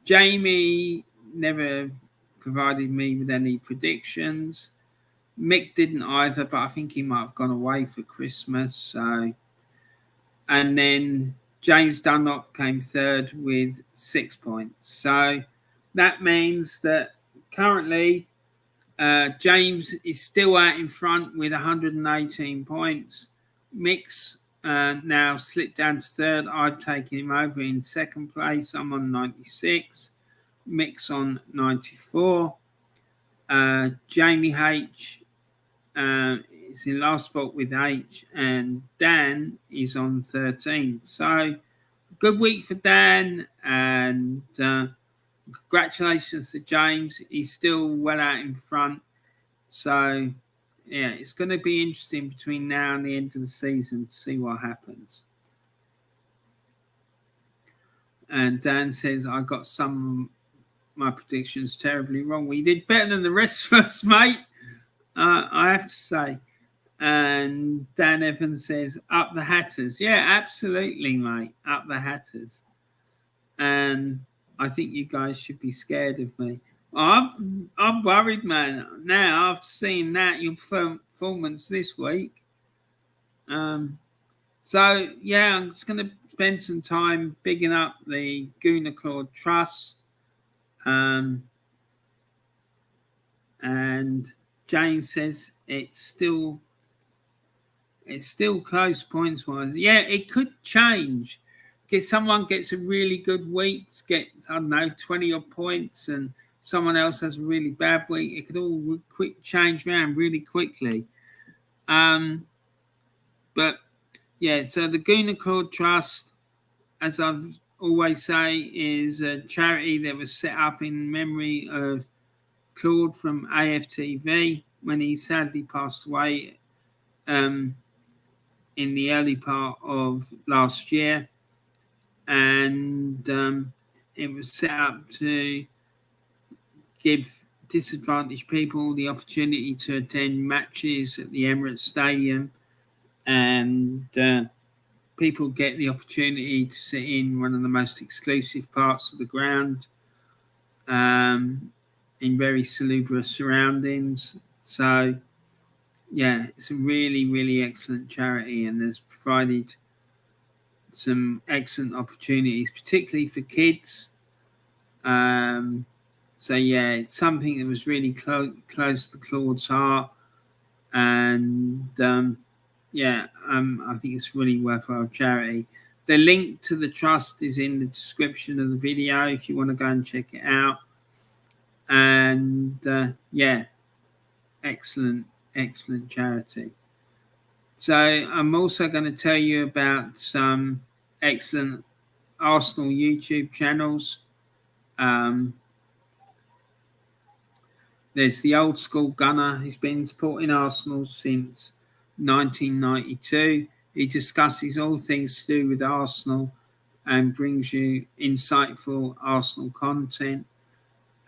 Jamie never provided me with any predictions. Mick didn't either, but I think he might have gone away for Christmas. So, and then James Dunlop came third with 6 points. So that means that currently James is still out in front with 118 points. Mick's now slipped down to third. I've taken him over in second place. I'm on 96. Mick's on 94. Jamie H is in last spot with H, and Dan is on 13. So good week for Dan, and congratulations to James. He's still well out in front. So yeah, it's going to be interesting between now and the end of the season to see what happens. And Dan says, I got some of my predictions terribly wrong. We did better than the rest of us, mate, I have to say. And Dan Evans says, up the Hatters. Yeah, absolutely, mate, up the Hatters. And I think you guys should be scared of me. I'm worried, man. Now, after seeing that, your performance this week. So, yeah, I'm just going to spend some time bigging up the Guna Claude Trust. And James says it's still close points-wise. Yeah, it could change. Someone gets a really good week, gets, I don't know, 20-odd points, and someone else has a really bad week. It could all change around really quickly. But yeah, so the Guna Claude Trust, as I've always say, is a charity that was set up in memory of Claude from AFTV when he sadly passed away in the early part of last year. And it was set up to give disadvantaged people the opportunity to attend matches at the Emirates Stadium, and people get the opportunity to sit in one of the most exclusive parts of the ground in very salubrious surroundings. So, yeah, it's a really, really excellent charity, and has provided some excellent opportunities, particularly for kids. So, yeah, it's something that was really close to Claude's heart. And, I think it's really worthwhile charity. The link to the trust is in the description of the video if you want to go and check it out. And, excellent charity. So I'm also going to tell you about some excellent Arsenal YouTube channels. There's the Old Skool Gunner. He's been supporting Arsenal since 1992. He discusses all things to do with Arsenal and brings you insightful Arsenal content.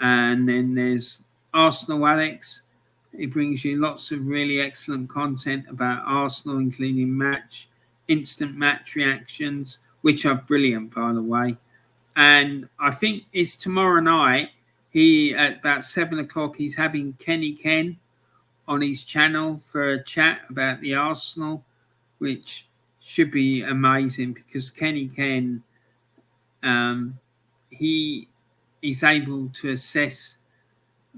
And then there's Arsenal Alex. He brings you lots of really excellent content about Arsenal, including instant match reactions, which are brilliant, by the way. And I think it's tomorrow night. At about 7 o'clock, he's having Kenny Ken on his channel for a chat about the Arsenal, which should be amazing because Kenny Ken, he is able to assess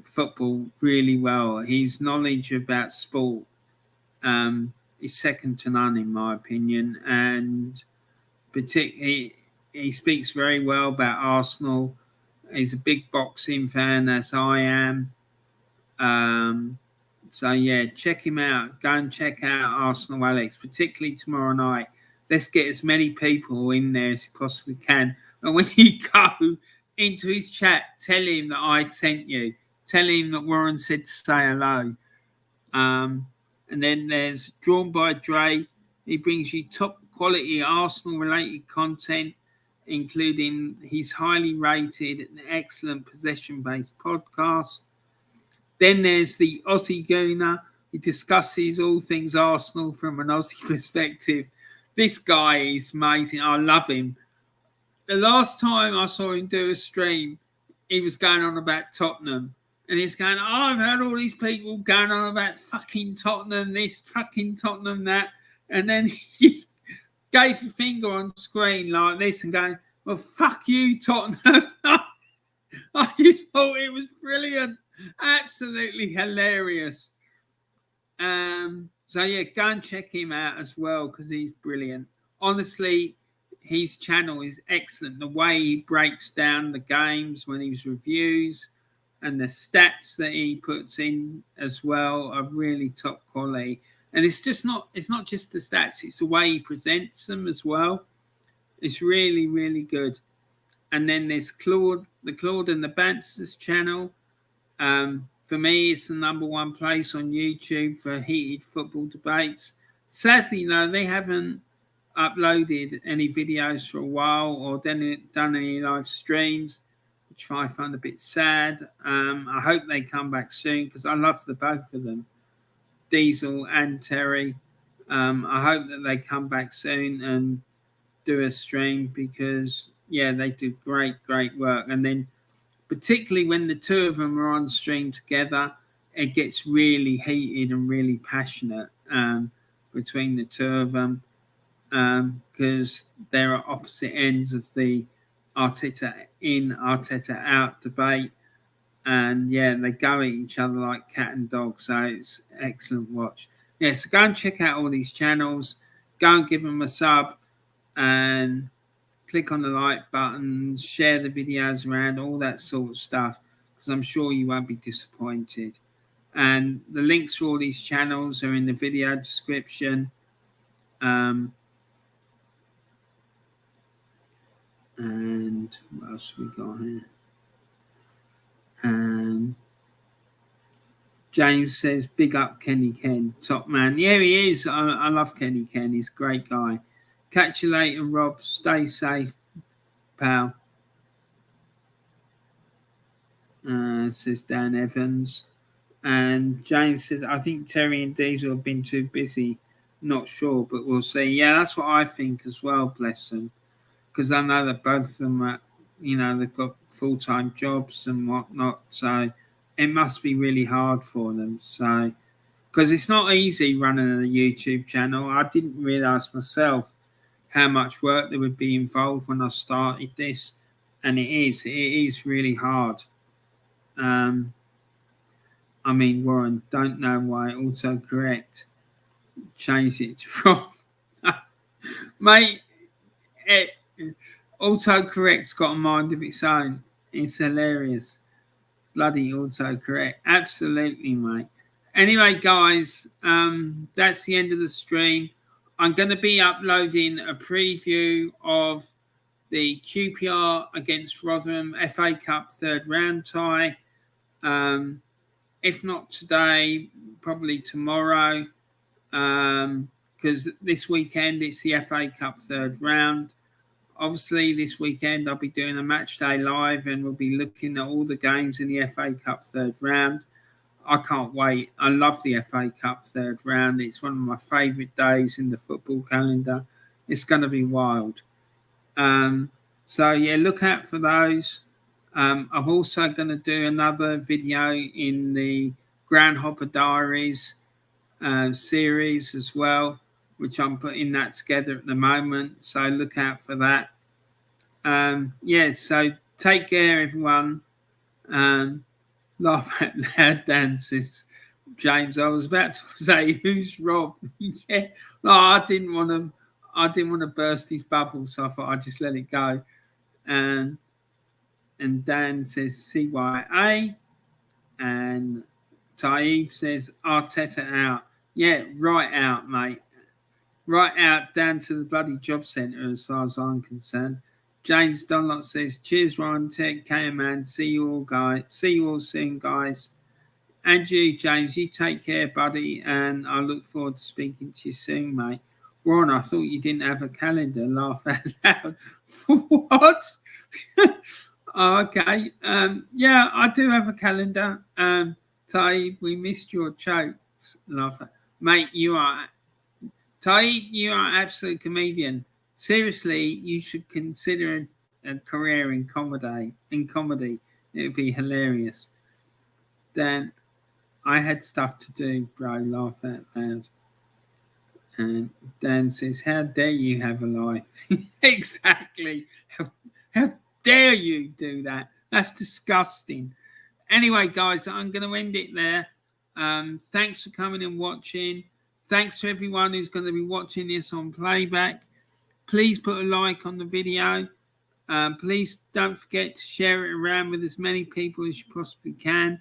football really well. His knowledge about sport is second to none, in my opinion, and particularly he speaks very well about Arsenal. He's a big boxing fan, as I am. So, yeah, check him out. Go and check out Arsenal Alex, particularly tomorrow night. Let's get as many people in there as you possibly can. And when you go into his chat, tell him that I sent you. Tell him that Warren said to say hello. And then there's Drawn by Dre. He brings you top quality Arsenal-related content, including his highly rated and excellent possession-based podcast. Then there's the Aussie Gooner. He discusses all things Arsenal from an Aussie perspective. This guy is amazing. I love him. The last time I saw him do a stream, he was going on about Tottenham. And he's going, I've heard all these people going on about fucking Tottenham this, fucking Tottenham that. And then he just gave his finger on screen like this and going, well, fuck you, Tottenham. I just thought it was brilliant. Absolutely hilarious. So, yeah, go and check him out as well because he's brilliant. Honestly, his channel is excellent. The way he breaks down the games when he's reviews and the stats that he puts in as well are really top quality. And it's not just the stats, it's the way he presents them as well. It's really, really good. And then there's Claude and the Bansta's channel. For me, it's the number one place on YouTube for heated football debates. Sadly, though, they haven't uploaded any videos for a while or done any live streams, which I find a bit sad. I hope they come back soon because I love the both of them, Diesel and Terry. I hope that they come back soon and do a stream because, yeah, they do great work. And then particularly when the two of them are on stream together, it gets really heated and really passionate between the two of them because they're at opposite ends of the Arteta in, Arteta out debate. And, yeah, they go at each other like cat and dog. So it's excellent watch. Yeah, so go and check out all these channels. Go and give them a sub and click on the like button, share the videos around, all that sort of stuff, because I'm sure you won't be disappointed. And the links for all these channels are in the video description. And what else we got here? James says, big up Kenny Ken, top man. Yeah, he is. I love Kenny Ken. He's a great guy. Catch you later, Rob. Stay safe, pal. Says Dan Evans. And James says, I think Terry and Diesel have been too busy. Not sure, but we'll see. Yeah, that's what I think as well, bless them. Because I know that both of them are, they've got full-time jobs and whatnot. So it must be really hard for them. So, because it's not easy running a YouTube channel. I didn't realise myself how much work there would be involved when I started this. And it is really hard. Warren, don't know why autocorrect changed it to wrong. Mate, autocorrect's got a mind of its own. It's hilarious. Bloody autocorrect. Absolutely, mate. Anyway, guys, that's the end of the stream. I'm going to be uploading a preview of the QPR against Rotherham FA Cup third round tie. If not today, probably tomorrow, because this weekend it's the FA Cup third round. Obviously, this weekend I'll be doing a match day live and we'll be looking at all the games in the FA Cup third round. I can't wait. I love the FA Cup third round. It's one of my favourite days in the football calendar. It's going to be wild. So, yeah, look out for those. I'm also going to do another video in the Groundhopper Diaries series as well, which I'm putting that together at the moment. So look out for that. So take care, everyone. Laugh out loud dances. James, I was about to say, who's Rob? Yeah. No, I didn't want to burst his bubble, so I thought I'd just let it go. And Dan says CYA. And Taib says Arteta out. Yeah, right out, mate. Right out down to the bloody job centre as far as I'm concerned. James Dunlop says, cheers, Ryan, Tech, K-Man. See you all, guys. See you all soon, guys. And you, James, you take care, buddy. And I look forward to speaking to you soon, mate. Ron, I thought you didn't have a calendar. Laugh out loud. What? Okay. Yeah, I do have a calendar. Taib, we missed your jokes. Laugh at. Mate, you are... Taib, you are an absolute comedian. Seriously, you should consider a career in comedy. It would be hilarious. Dan, I had stuff to do, bro. Laugh out loud. And Dan says, how dare you have a life? Exactly. How dare you do that? That's disgusting. Anyway, guys, I'm going to end it there. Thanks for coming and watching. Thanks to everyone who's going to be watching this on playback. Please put a like on the video. Please don't forget to share it around with as many people as you possibly can.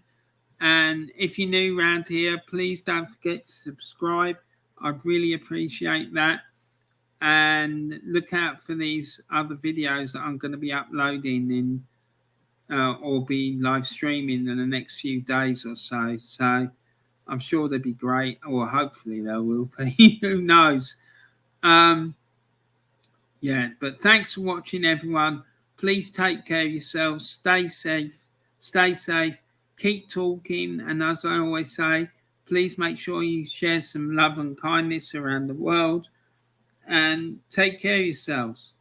And if you're new around here, please don't forget to subscribe. I'd really appreciate that. And look out for these other videos that I'm going to be uploading in or be live streaming in the next few days or so. So I'm sure they'll be great, or hopefully they will be. Who knows? Yeah, but thanks for watching, everyone. Please take care of yourselves. Stay safe. Stay safe. Keep talking. And as I always say, please make sure you share some love and kindness around the world. And take care of yourselves.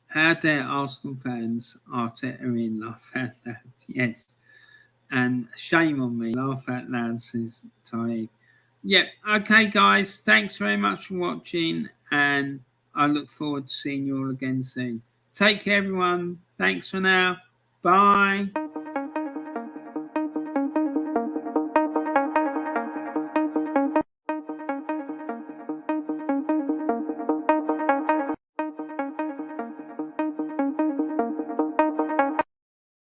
How dare Arsenal fans Arteta in? Laugh out loud. Yes. And shame on me. Laugh out loud, says Taib. Yep. Okay, guys. Thanks very much for watching. And I look forward to seeing you all again soon. Take care, everyone. Thanks for now. Bye.